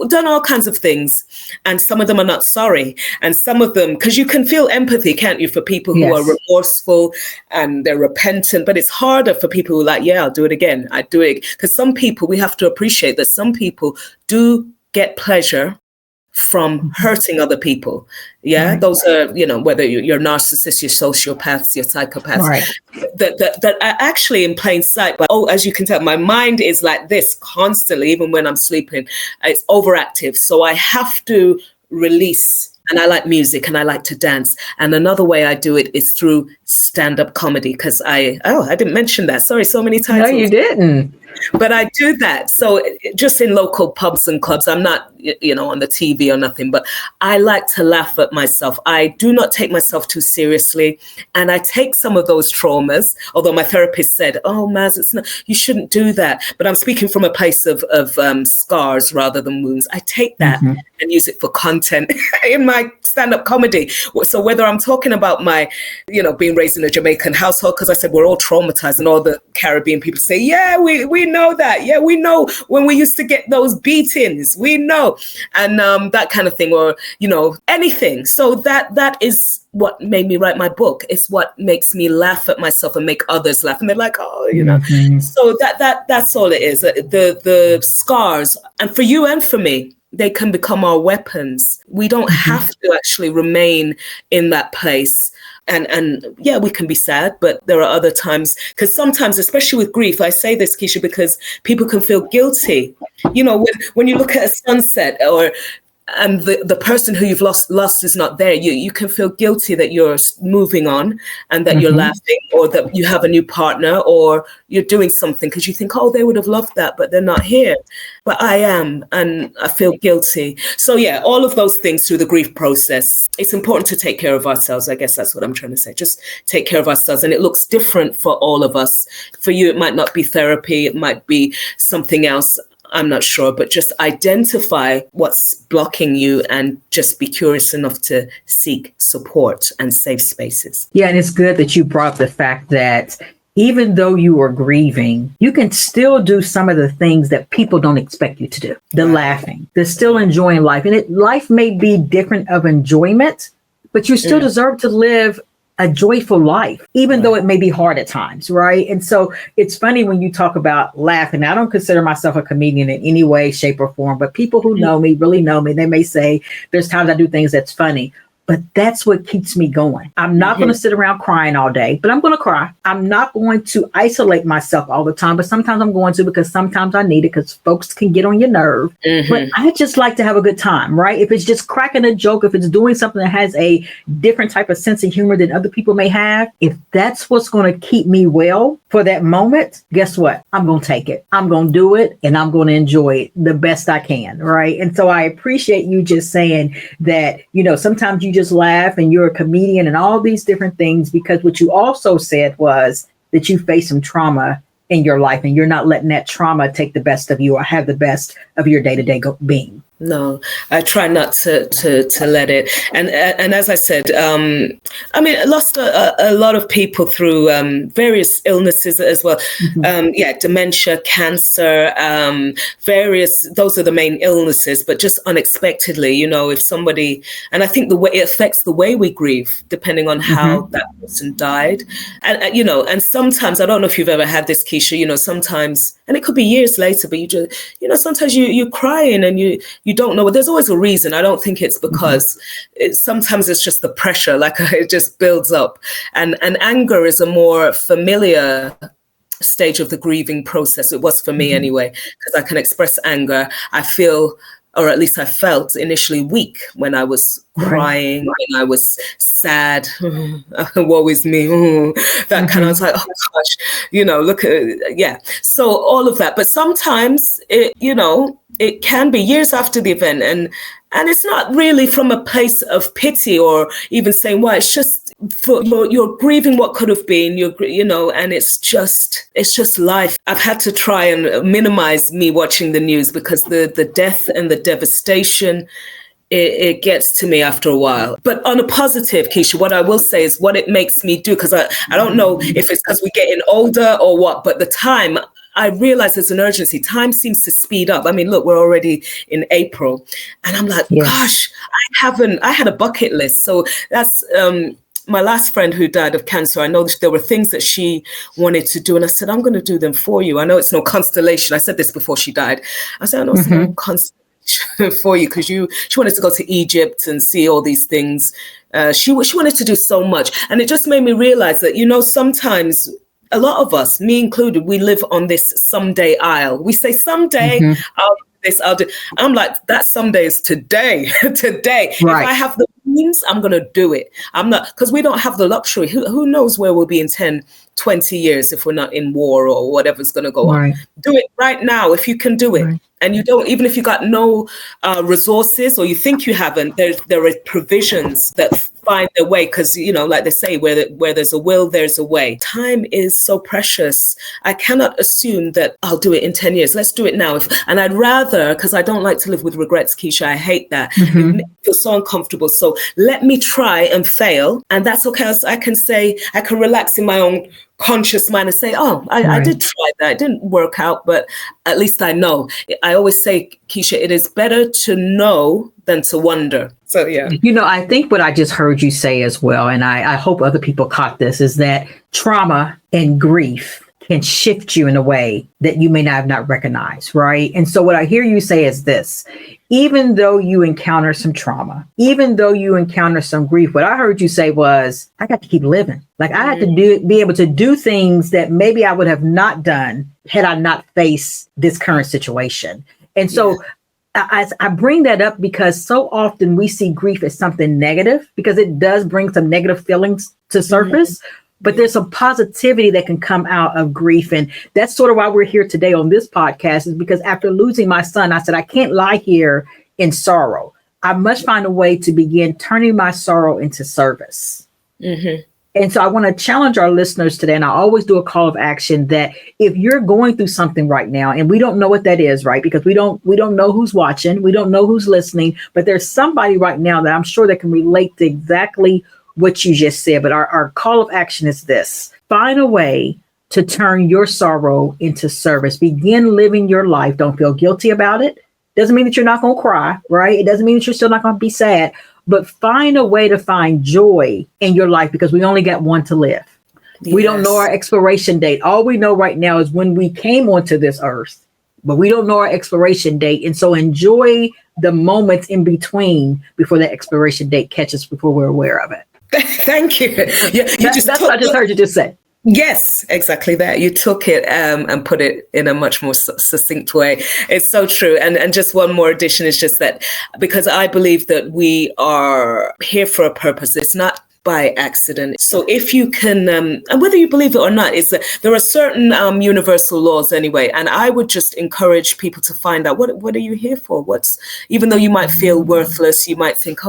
done all kinds of things, and some of them are not sorry, and some of them, because you can feel empathy, can't you, for people who are remorseful and they're repentant, but it's harder for people who are like, I'll do it again, I do it, because some people, we have to appreciate that some people do get pleasure from hurting other people. Those are, whether you're narcissists, you're sociopaths, you're psychopaths, that are actually in plain sight. But as you can tell, my mind is like this constantly, even when I'm sleeping. It's overactive. So I have to release. And I like music, and I like to dance. And another way I do it is through stand-up comedy, because I didn't mention that. Sorry, so many times. No, you didn't. But I do that. So just in local pubs and clubs, I'm not, on the TV or nothing, but I like to laugh at myself. I do not take myself too seriously. And I take some of those traumas, although my therapist said, oh, Maz, you shouldn't do that. But I'm speaking from a place of scars rather than wounds. I take that and use it for content in my stand-up comedy. So whether I'm talking about my, being raised in a Jamaican household, because I said we're all traumatized, and all the Caribbean people say, yeah, we know that. Yeah, we know when we used to get those beatings, we know. And that kind of thing, or, anything. So that is what made me write my book. It's what makes me laugh at myself and make others laugh. And they're like, oh, So that's all it is. The scars, and for you and for me, they can become our weapons. We don't have to actually remain in that place. And yeah, we can be sad, but there are other times, because sometimes, especially with grief, I say this, Keisha, because people can feel guilty. You know, when you look at a sunset and the person who you've lost is not there, you can feel guilty that you're moving on and that you're laughing, or that you have a new partner, or you're doing something because you think, oh, they would have loved that, but they're not here. But I am, and I feel guilty. So yeah, all of those things through the grief process. It's important to take care of ourselves. I guess that's what I'm trying to say. Just take care of ourselves. And it looks different for all of us. For you, it might not be therapy. It might be something else. I'm not sure, but just identify what's blocking you and just be curious enough to seek support and safe spaces. Yeah, and it's good that you brought up the fact that even though you are grieving, you can still do some of the things that people don't expect you to do. The laughing, the still enjoying life. And life may be different of enjoyment, but you still deserve to live a joyful life, even though it may be hard at times, right? And so it's funny when you talk about laughing. I don't consider myself a comedian in any way, shape, or form, but people who know me, really know me, they may say there's times I do things that's funny. But that's what keeps me going. I'm not going to sit around crying all day, but I'm going to cry. I'm not going to isolate myself all the time, but sometimes I'm going to, because sometimes I need it, because folks can get on your nerve. But I just like to have a good time, right? If it's just cracking a joke, if it's doing something that has a different type of sense of humor than other people may have, if that's what's going to keep me well for that moment, guess what? I'm going to take it. I'm going to do it, and I'm going to enjoy it the best I can, right? And so I appreciate you just saying that, you know, sometimes you just laugh and you're a comedian and all these different things, because what you also said was that you face some trauma in your life and you're not letting that trauma take the best of you or have the best of your day-to-day being. No, I try not to let it. And as I said, I mean, I lost a lot of people through various illnesses as well. Dementia, cancer, those are the main illnesses, but just unexpectedly, you know, if somebody, and I think the way it affects the way we grieve, depending on how that person died. And, you know, and sometimes, I don't know if you've ever had this, Keisha, you know, sometimes, and it could be years later, but you just, you know, sometimes you're crying and you don't know. There's always a reason. I don't think it's because sometimes it's just the pressure, like it just builds up. And anger is a more familiar stage of the grieving process. It was for me anyway, because I can express anger. I feel, or at least I felt initially weak when I was crying, when I was sad, woe is me, that kind of, I was like, oh gosh, you know, look at, yeah. So all of that, but sometimes it, you know, it can be years after the event, and it's not really from a place of pity or even saying, well, it's just for you're grieving what could have been, you know, and it's just life. I've had to try and minimize me watching the news, because the death and the devastation, it gets to me after a while. But on a positive, Keisha, what I will say is what it makes me do, because I don't know if it's because we're getting older or what, but the time, I realize there's an urgency. Time seems to speed up. I mean, look, we're already in April, and I'm like, gosh, I had a bucket list. So that's my last friend who died of cancer. I know there were things that she wanted to do, and I said, I'm going to do them for you. I know it's no constellation. I said this before she died. I said, I know it's no constellation for you, because she wanted to go to Egypt and see all these things. She wanted to do so much, and it just made me realize that, you know, sometimes a lot of us, me included, we live on this someday isle. We say someday I'll do this, I'll do. I'm like, that someday is today. Today. Right. If I have the means, I'm going to do it. I'm not, because we don't have the luxury. Who knows where we'll be in 10, 20 years if we're not in war or whatever's going to go on. Do it right now if you can do it. And you don't, even if you got no resources, or you think you haven't, there are provisions that find their way, because, you know, like they say, where there's a will, there's a way. Time is so precious. I cannot assume that I'll do it in 10 years. Let's do it now. And I'd rather, because I don't like to live with regrets, Keisha. I hate that. It feels so uncomfortable. So let me try and fail. And that's okay. I can say, I can relax in my own conscious mind and say, oh, I did try that. It didn't work out, but at least I know. I always say, Keisha, it is better to know than to wonder. So, yeah. You know, I think what I just heard you say as well, and I hope other people caught this, is that trauma and grief can shift you in a way that you may not have not recognized, right? And so what I hear you say is this: even though you encounter some trauma, even though you encounter some grief, what I heard you say was, I got to keep living. Like I had to be able to do things that maybe I would have not done had I not faced this current situation. And so I bring that up because so often we see grief as something negative, because it does bring some negative feelings to surface. But there's some positivity that can come out of grief. And that's sort of why we're here today on this podcast, is because after losing my son, I said, I can't lie here in sorrow. I must find a way to begin turning my sorrow into service. And so I want to challenge our listeners today. And I always do a call of action that if you're going through something right now, and we don't know what that is, right? Because we don't know who's watching. We don't know who's listening. But there's somebody right now that I'm sure that can relate to exactly what you just said. But our call of action is this: find a way to turn your sorrow into service. Begin living your life. Don't feel guilty about it. Doesn't mean that you're not going to cry, right? It doesn't mean that you're still not going to be sad, but find a way to find joy in your life, because we only got one to live. We don't know our expiration date. All we know right now is when we came onto this earth, but we don't know our expiration date. And so enjoy the moments in between before that expiration date catches, before we're aware of it. Thank you. That's what I just heard you just say. Yes, exactly that. You took it and put it in a much more succinct way. It's so true. And just one more addition is just that, because I believe that we are here for a purpose. It's not by accident. So if you can, and whether you believe it or not, is that there are certain universal laws anyway. And I would just encourage people to find out, what are you here for? Even though you might feel worthless, you might think,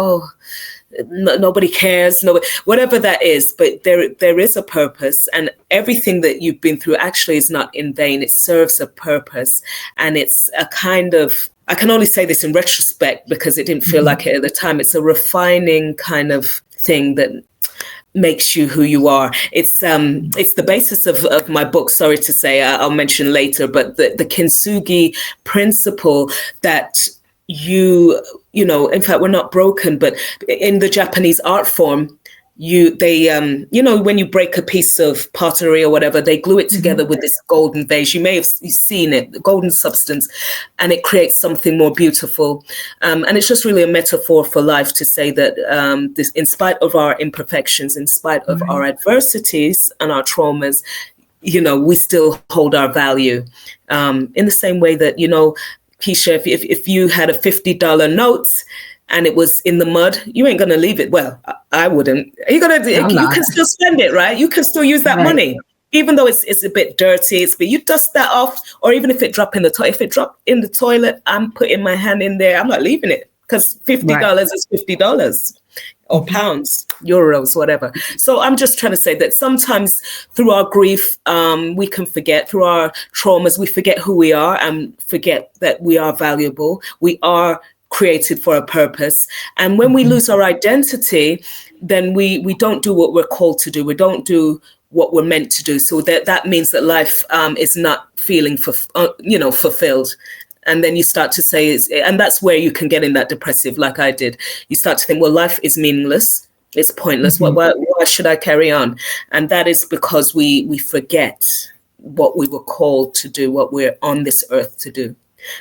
nobody cares, whatever that is, but there is a purpose, and everything that you've been through actually is not in vain. It serves a purpose, and it's a kind of, I can only say this in retrospect because it didn't feel like it at the time. It's a refining kind of thing that makes you who you are. It's the basis of my book. Sorry to say, I'll mention later, but the kintsugi principle that in fact, we're not broken, but in the Japanese art form, when you break a piece of pottery or whatever, they glue it together with this golden vase. You may have seen it, the golden substance, and it creates something more beautiful. And it's just really a metaphor for life to say that this, in spite of our imperfections, in spite of our adversities and our traumas, we still hold our value. In the same way that, Keisha, if you had a $50 note and it was in the mud, you ain't going to leave it. Well, I wouldn't. You can still spend it, right? You can still use that money, even though it's a bit dirty. But you dust that off, or even if it dropped in the toilet. If it dropped in the toilet, I'm putting my hand in there. I'm not leaving it, because $50 is $50. Or pounds, euros, whatever. So I'm just trying to say that sometimes through our grief, we can forget, through our traumas, we forget who we are and forget that we are valuable. We are created for a purpose. And when we lose our identity, then we don't do what we're called to do. We don't do what we're meant to do. So that means that life is not feeling fulfilled. And then you start to say, and that's where you can get in that depressive, like I did. You start to think, well, life is meaningless. It's pointless. Why should I carry on? And that is because we forget what we were called to do, what we're on this earth to do.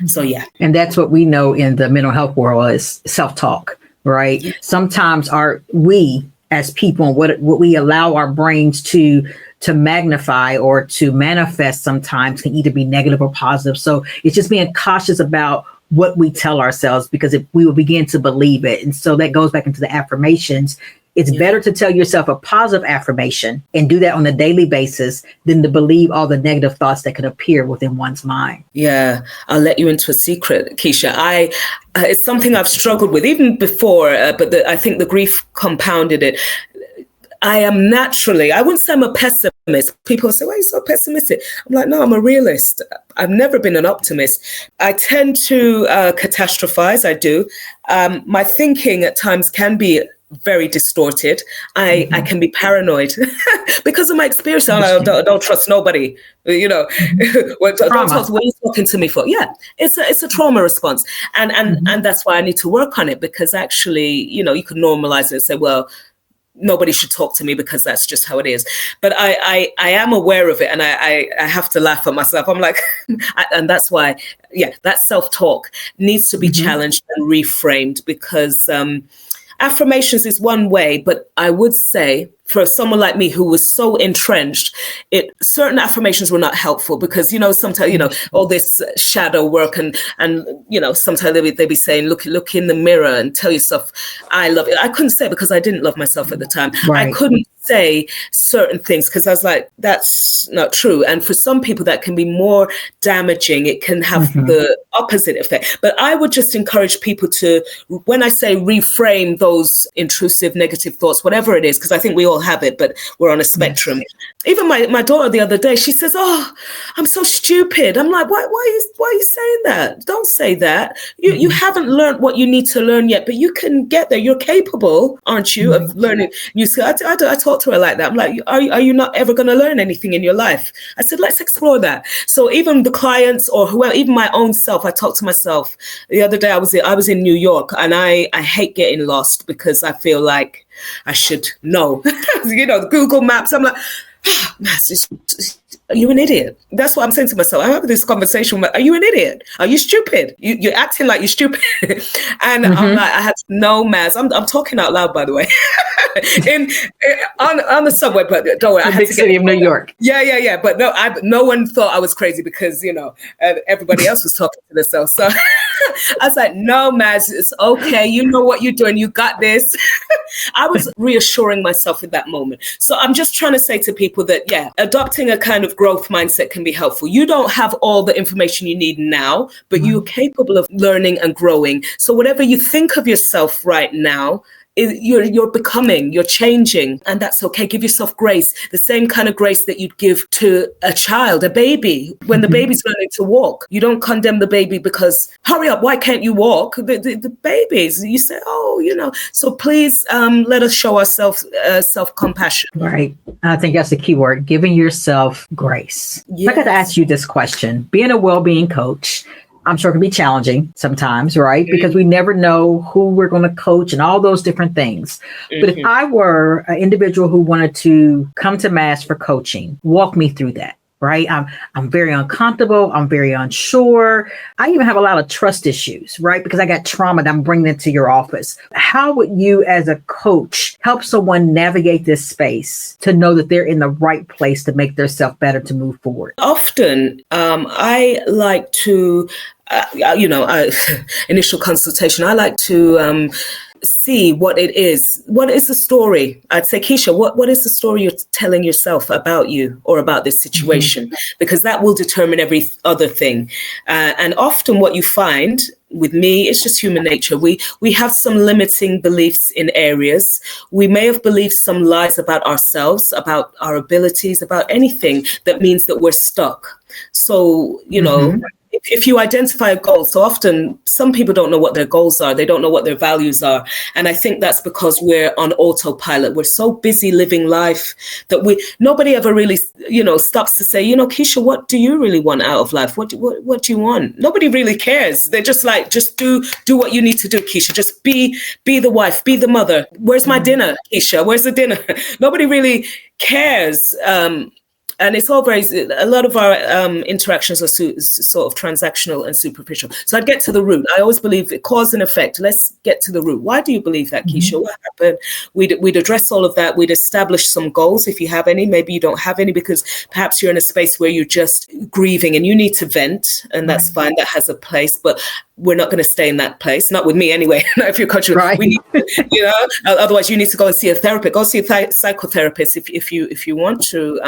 So, yeah. And that's what we know in the mental health world is self-talk, right? Sometimes we as people, what we allow our brains to magnify or to manifest sometimes can either be negative or positive. So it's just being cautious about what we tell ourselves, because if we will begin to believe it. And so that goes back into the affirmations. It's better to tell yourself a positive affirmation and do that on a daily basis than to believe all the negative thoughts that could appear within one's mind. Yeah, I'll let you into a secret, Keisha. It's something I've struggled with even before, but I think the grief compounded it. I am naturally, I wouldn't say I'm a pessimist. People say, why are you so pessimistic? I'm like, no, I'm a realist. I've never been an optimist. I tend to catastrophize. I do. My thinking at times can be very distorted. I can be paranoid because of my experience. I don't trust nobody. Don't trust what you're talking to me for. Yeah, it's a trauma response, and that's why I need to work on it, because actually, you can normalize it and say, well, nobody should talk to me because that's just how it is. But I am aware of it, and I have to laugh at myself. I'm like, and that's why, that self-talk needs to be challenged and reframed, because affirmations is one way, but I would say for someone like me who was so entrenched, certain affirmations were not helpful, because, sometimes, all this shadow work and sometimes they be saying, look in the mirror and tell yourself, I love it. I couldn't say it because I didn't love myself at the time. Right. I couldn't say certain things because I was like, that's not true. And for some people that can be more damaging. It can have the opposite effect. But I would just encourage people to, when I say reframe those intrusive negative thoughts, whatever it is, because I think we all have it, but we're on a spectrum. Yes. Even my daughter the other day, she says, "Oh, I'm so stupid." I'm like, why are you saying that? Don't say that. You haven't learned what you need to learn yet, but you can get there. You're capable, aren't you, of learning new skills? I talk to her like that. I'm like, are you not ever going to learn anything in your life? I said, let's explore that. So even the clients or whoever, even my own self, I talk to myself. The other day I was in New York, and I hate getting lost because I feel like I should know. The Google Maps. I'm like, are you an idiot? That's what I'm saying to myself. I have this conversation with, are you an idiot? Are you stupid? You're acting like you're stupid. And I'm like, I had no mass. I'm talking out loud, by the way. on the subway, but don't worry. The big city of New York. Yeah. But no one thought I was crazy because, everybody else was talking to themselves. So I was like, no, Maz, it's okay. You know what you're doing. You got this. I was reassuring myself in that moment. So I'm just trying to say to people that, adopting a kind of growth mindset can be helpful. You don't have all the information you need now, but you're capable of learning and growing. So whatever you think of yourself right now, you're becoming, you're changing, and that's okay. Give yourself grace, the same kind of grace that you'd give to a child, a baby. When the baby's learning to walk, you don't condemn the baby because, hurry up, why can't you walk? The babies, you say, so please let us show ourselves self-compassion. Right. I think that's the key word, giving yourself grace. Yes. I got to ask you this question. Being a well-being coach, I'm sure it can be challenging sometimes, right? Because we never know who we're going to coach and all those different things. But if I were an individual who wanted to come to Mass for coaching, walk me through that, right? I'm very uncomfortable. I'm very unsure. I even have a lot of trust issues, right? Because I got trauma that I'm bringing into your office. How would you as a coach help someone navigate this space to know that they're in the right place to make themselves better to move forward? Often, I like to, initial consultation, I like to see what it is. What is the story? I'd say, Keisha, what is the story you're telling yourself about you or about this situation? Because that will determine every other thing. And often what you find with me, it's just human nature. We have some limiting beliefs in areas. We may have believed some lies about ourselves, about our abilities, about anything that means that we're stuck. So, if you identify a goal, so often some people don't know what their goals are. They don't know what their values are. And I think that's because we're on autopilot. We're so busy living life that nobody ever really, stops to say, Keisha, what do you really want out of life? What do you want? Nobody really cares. They're just like, just do what you need to do, Keisha. Just be the wife, be the mother. Where's my dinner, Keisha? Where's the dinner? Nobody really cares. And it's all a lot of our interactions are sort of transactional and superficial. So I'd get to the root. I always believe cause and effect. Let's get to the root. Why do you believe that, Keisha? What happened? We'd address all of that. We'd establish some goals if you have any. Maybe you don't have any because perhaps you're in a space where you're just grieving and you need to vent, and that's fine. That has a place, but we're not going to stay in that place. Not with me anyway. Not if you're coaching. Right. We need, otherwise you need to go and see a therapist. Go see a psychotherapist if you want to.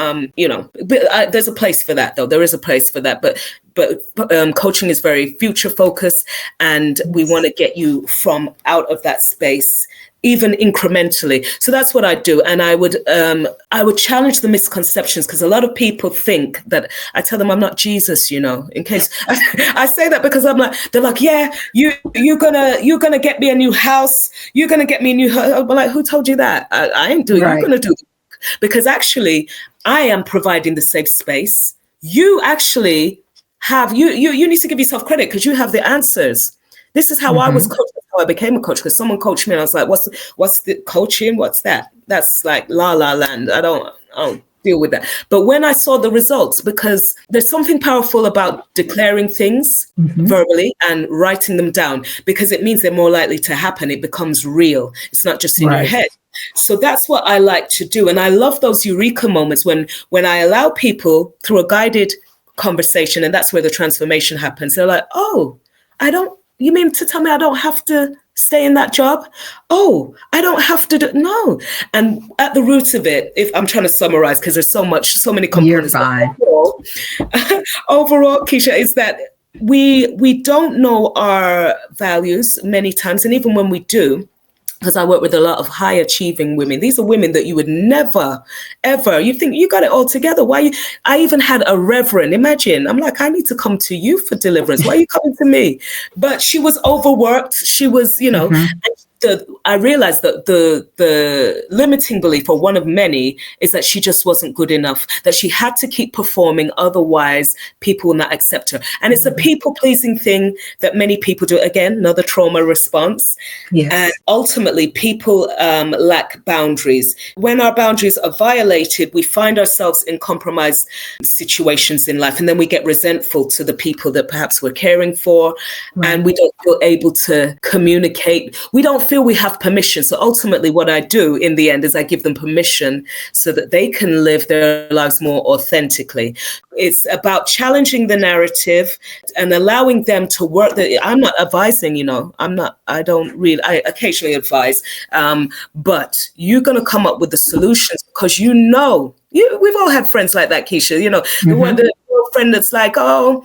But there's a place for that, though. There is a place for that. But coaching is very future focused, and we want to get you from out of that space, even incrementally. So that's what I do. And I would challenge the misconceptions, because a lot of people think that I tell them I'm not Jesus, in case I say that, because they're like, yeah, you're gonna get me a new house. You're going to get me a new house. I'm like, who told you that? I ain't doing it. Right. You're going to do it. Because actually I am providing the safe space. You actually have, you need to give yourself credit because you have the answers. This is how I was coached, how I became a coach, because someone coached me and I was like, what's the coaching? What's that? That's like la la land. I don't deal with that. But when I saw the results, because there's something powerful about declaring things verbally and writing them down, because it means they're more likely to happen. It becomes real. It's not just in your head. So that's what I like to do. And I love those eureka moments when I allow people through a guided conversation, and that's where the transformation happens. They're like, oh, you mean to tell me I don't have to stay in that job? Oh, I don't have to no. And at the root of it, if I'm trying to summarize, because there's so many components. You're fine. Overall, Keisha, is that we don't know our values many times. And even when we do, because I work with a lot of high achieving women. These are women that you would never, ever, you think you got it all together. I even had a reverend, imagine, I'm like, I need to come to you for deliverance. Why are you coming to me? But she was overworked. She was, I realized that the limiting belief, or one of many, is that she just wasn't good enough, that she had to keep performing, otherwise people will not accept her. And it's a people-pleasing thing that many people do. Again, another trauma response. Yes. And ultimately, people lack boundaries. When our boundaries are violated, we find ourselves in compromised situations in life, and then we get resentful to the people that perhaps we're caring for, and we don't feel able to communicate. We don't feel we have permission. So ultimately what I do in the end is I give them permission so that they can live their lives more authentically. It's about challenging the narrative and allowing them to work. I'm not advising, I occasionally advise, but you're going to come up with the solutions, because we've all had friends like that, Keisha, the friend that's like, oh,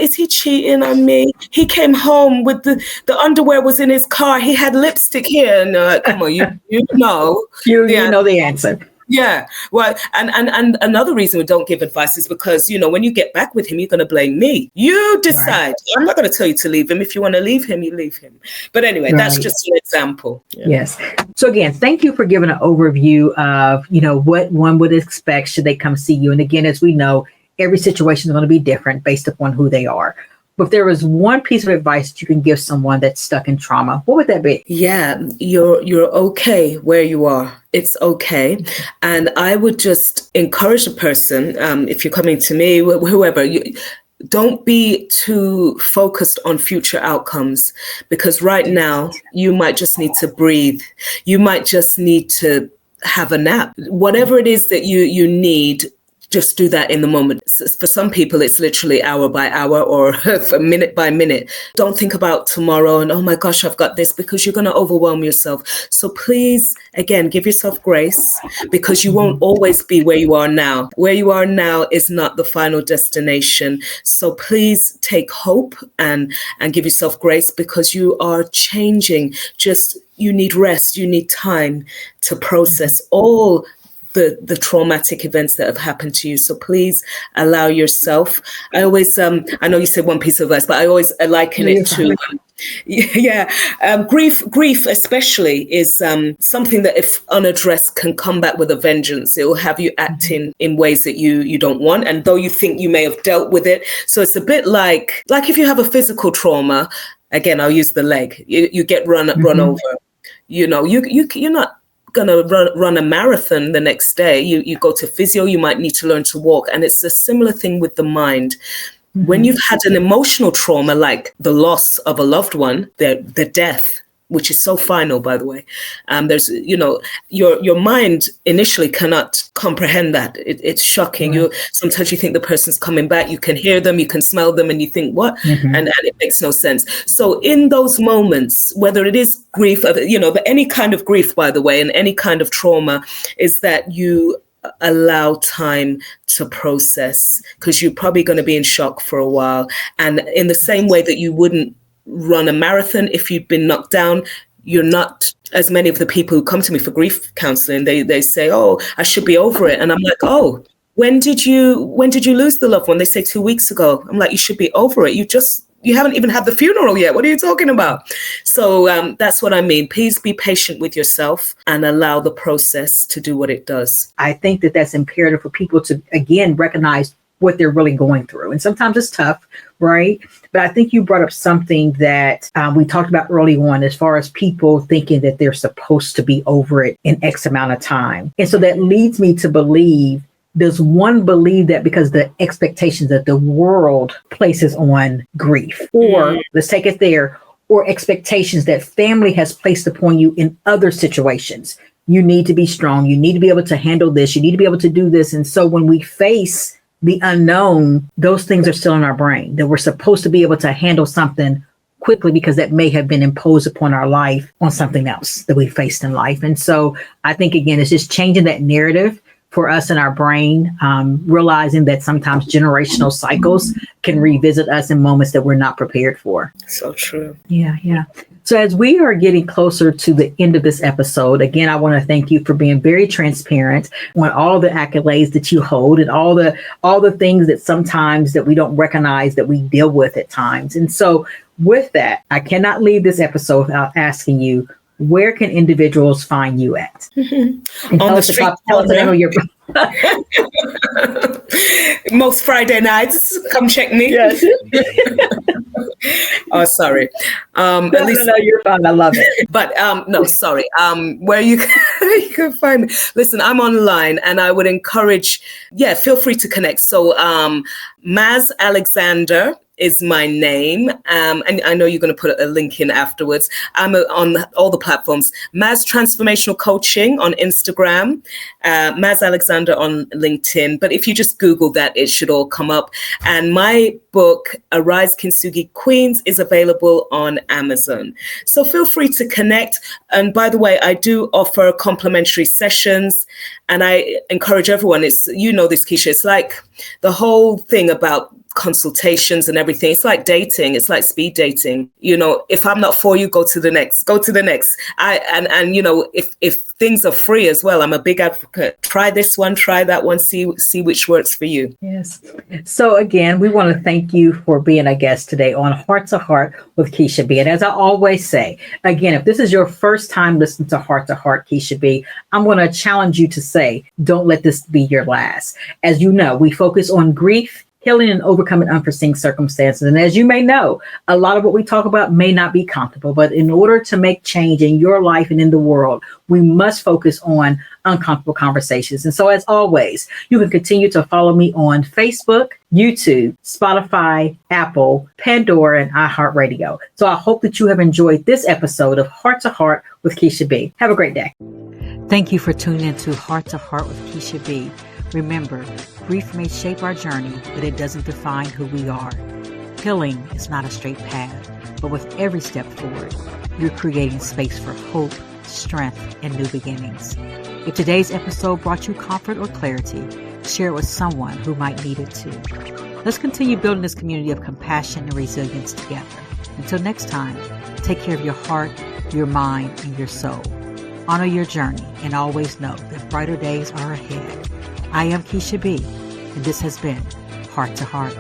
is he cheating on me? He came home with the underwear was in his car. He had lipstick here. And come on, you know. You know the answer. Yeah. Well, and another reason we don't give advice is because, when you get back with him, you're going to blame me. You decide. Right. I'm not going to tell you to leave him. If you want to leave him, you leave him. But anyway, that's just an example. Yeah. Yes. So again, thank you for giving an overview of, what one would expect should they come see you. And again, as we know, every situation is going to be different based upon who they are. But if there was one piece of advice that you can give someone that's stuck in trauma, what would that be? Yeah, you're okay where you are. It's okay. And I would just encourage a person, if you're coming to me, whoever, don't be too focused on future outcomes, because right now you might just need to breathe. You might just need to have a nap. Whatever it is that you need, just do that in the moment. For some people, it's literally hour by hour or minute by minute. Don't think about tomorrow and, oh my gosh, I've got this, because you're going to overwhelm yourself. So please, again, give yourself grace, because you won't always be where you are now. Where you are now is not the final destination. So please take hope and give yourself grace, because you are changing. You need rest. You need time to process all the traumatic events that have happened to you. So please allow yourself. I always, I know you said one piece of advice, but I always liken it to, grief especially is something that if unaddressed can come back with a vengeance. It will have you acting in ways that you don't want, and though you think you may have dealt with it. So it's a bit like if you have a physical trauma, again, I'll use the leg. You get run over. You're not gonna run a marathon the next day. You go to physio, you might need to learn to walk. And it's a similar thing with the mind. When you've had an emotional trauma, like the loss of a loved one, the death, which is so final, by the way, there's, your mind initially cannot comprehend that. It's shocking. Sometimes you think the person's coming back, you can hear them, you can smell them, and you think, what? And it makes no sense. So in those moments, whether it is grief, but any kind of grief, by the way, and any kind of trauma, is that you allow time to process, because you're probably going to be in shock for a while. And in the same way that you wouldn't run a marathon if you've been knocked down, you're not, as many of the people who come to me for grief counseling, they say, oh, I should be over it. And I'm like, oh, when did you lose the loved one? They say 2 weeks ago. I'm like, you should be over it. You haven't even had the funeral yet. What are you talking about? So that's what I mean. Please be patient with yourself and allow the process to do what it does. I think that that's imperative for people to, again, recognize what they're really going through. And sometimes it's tough, right? But I think you brought up something that we talked about early on, as far as people thinking that they're supposed to be over it in X amount of time. And so that leads me to believe, does one believe that because the expectations that the world places on grief, or let's take it there, or expectations that family has placed upon you in other situations? You need to be strong. You need to be able to handle this. You need to be able to do this. And so when we face the unknown, those things are still in our brain, that we're supposed to be able to handle something quickly because that may have been imposed upon our life on something else that we faced in life. And so I think, again, it's just changing that narrative for us in our brain, realizing that sometimes generational cycles can revisit us in moments that we're not prepared for. So true. Yeah. So as we are getting closer to the end of this episode, again, I want to thank you for being very transparent on all the accolades that you hold and all the things that sometimes that we don't recognize that we deal with at times. And so with that, I cannot leave this episode without asking you, where can individuals find you at? And on the street. Tell us the name of your most Friday nights. Come check me. Yes. Oh, sorry. No, you're fine. I love it. But no, sorry. Where you can find me. Listen, I'm online, and I would encourage. Feel free to connect. So, Maz Alexander is my name. And I know you're going to put a link in afterwards. I'm on all the platforms. Maz Transformational Coaching on Instagram, Maz Alexander on LinkedIn. But if you just Google that, it should all come up. And my book, Arise Kintsugi Queens, is available on Amazon. So feel free to connect. And by the way, I do offer complimentary sessions. And I encourage everyone, this, Keisha, it's like the whole thing about consultations and everything. It's like dating. It's like speed dating. If I'm not for you, go to the next. If things are free as well, I'm a big advocate. Try this one, try that one, see which works for you. Yes. So again, we want to thank you for being a guest today on Heart to Heart with Keisha B. And as I always say, again, if this is your first time listening to Heart, Keisha B, I'm going to challenge you to say, don't let this be your last. As you know, we focus on grief, healing, and overcoming unforeseen circumstances. And as you may know, a lot of what we talk about may not be comfortable, but in order to make change in your life and in the world, we must focus on uncomfortable conversations. And so as always, you can continue to follow me on Facebook, YouTube, Spotify, Apple, Pandora, and iHeartRadio. So I hope that you have enjoyed this episode of Heart to Heart with Keisha B. Have a great day. Thank you for tuning into Heart to Heart with Keisha B. Remember, grief may shape our journey, but it doesn't define who we are. Healing is not a straight path, but with every step forward, you're creating space for hope, strength, and new beginnings. If today's episode brought you comfort or clarity, share it with someone who might need it too. Let's continue building this community of compassion and resilience together. Until next time, take care of your heart, your mind, and your soul. Honor your journey and always know that brighter days are ahead. I am Keisha B, and this has been Heart to Heart.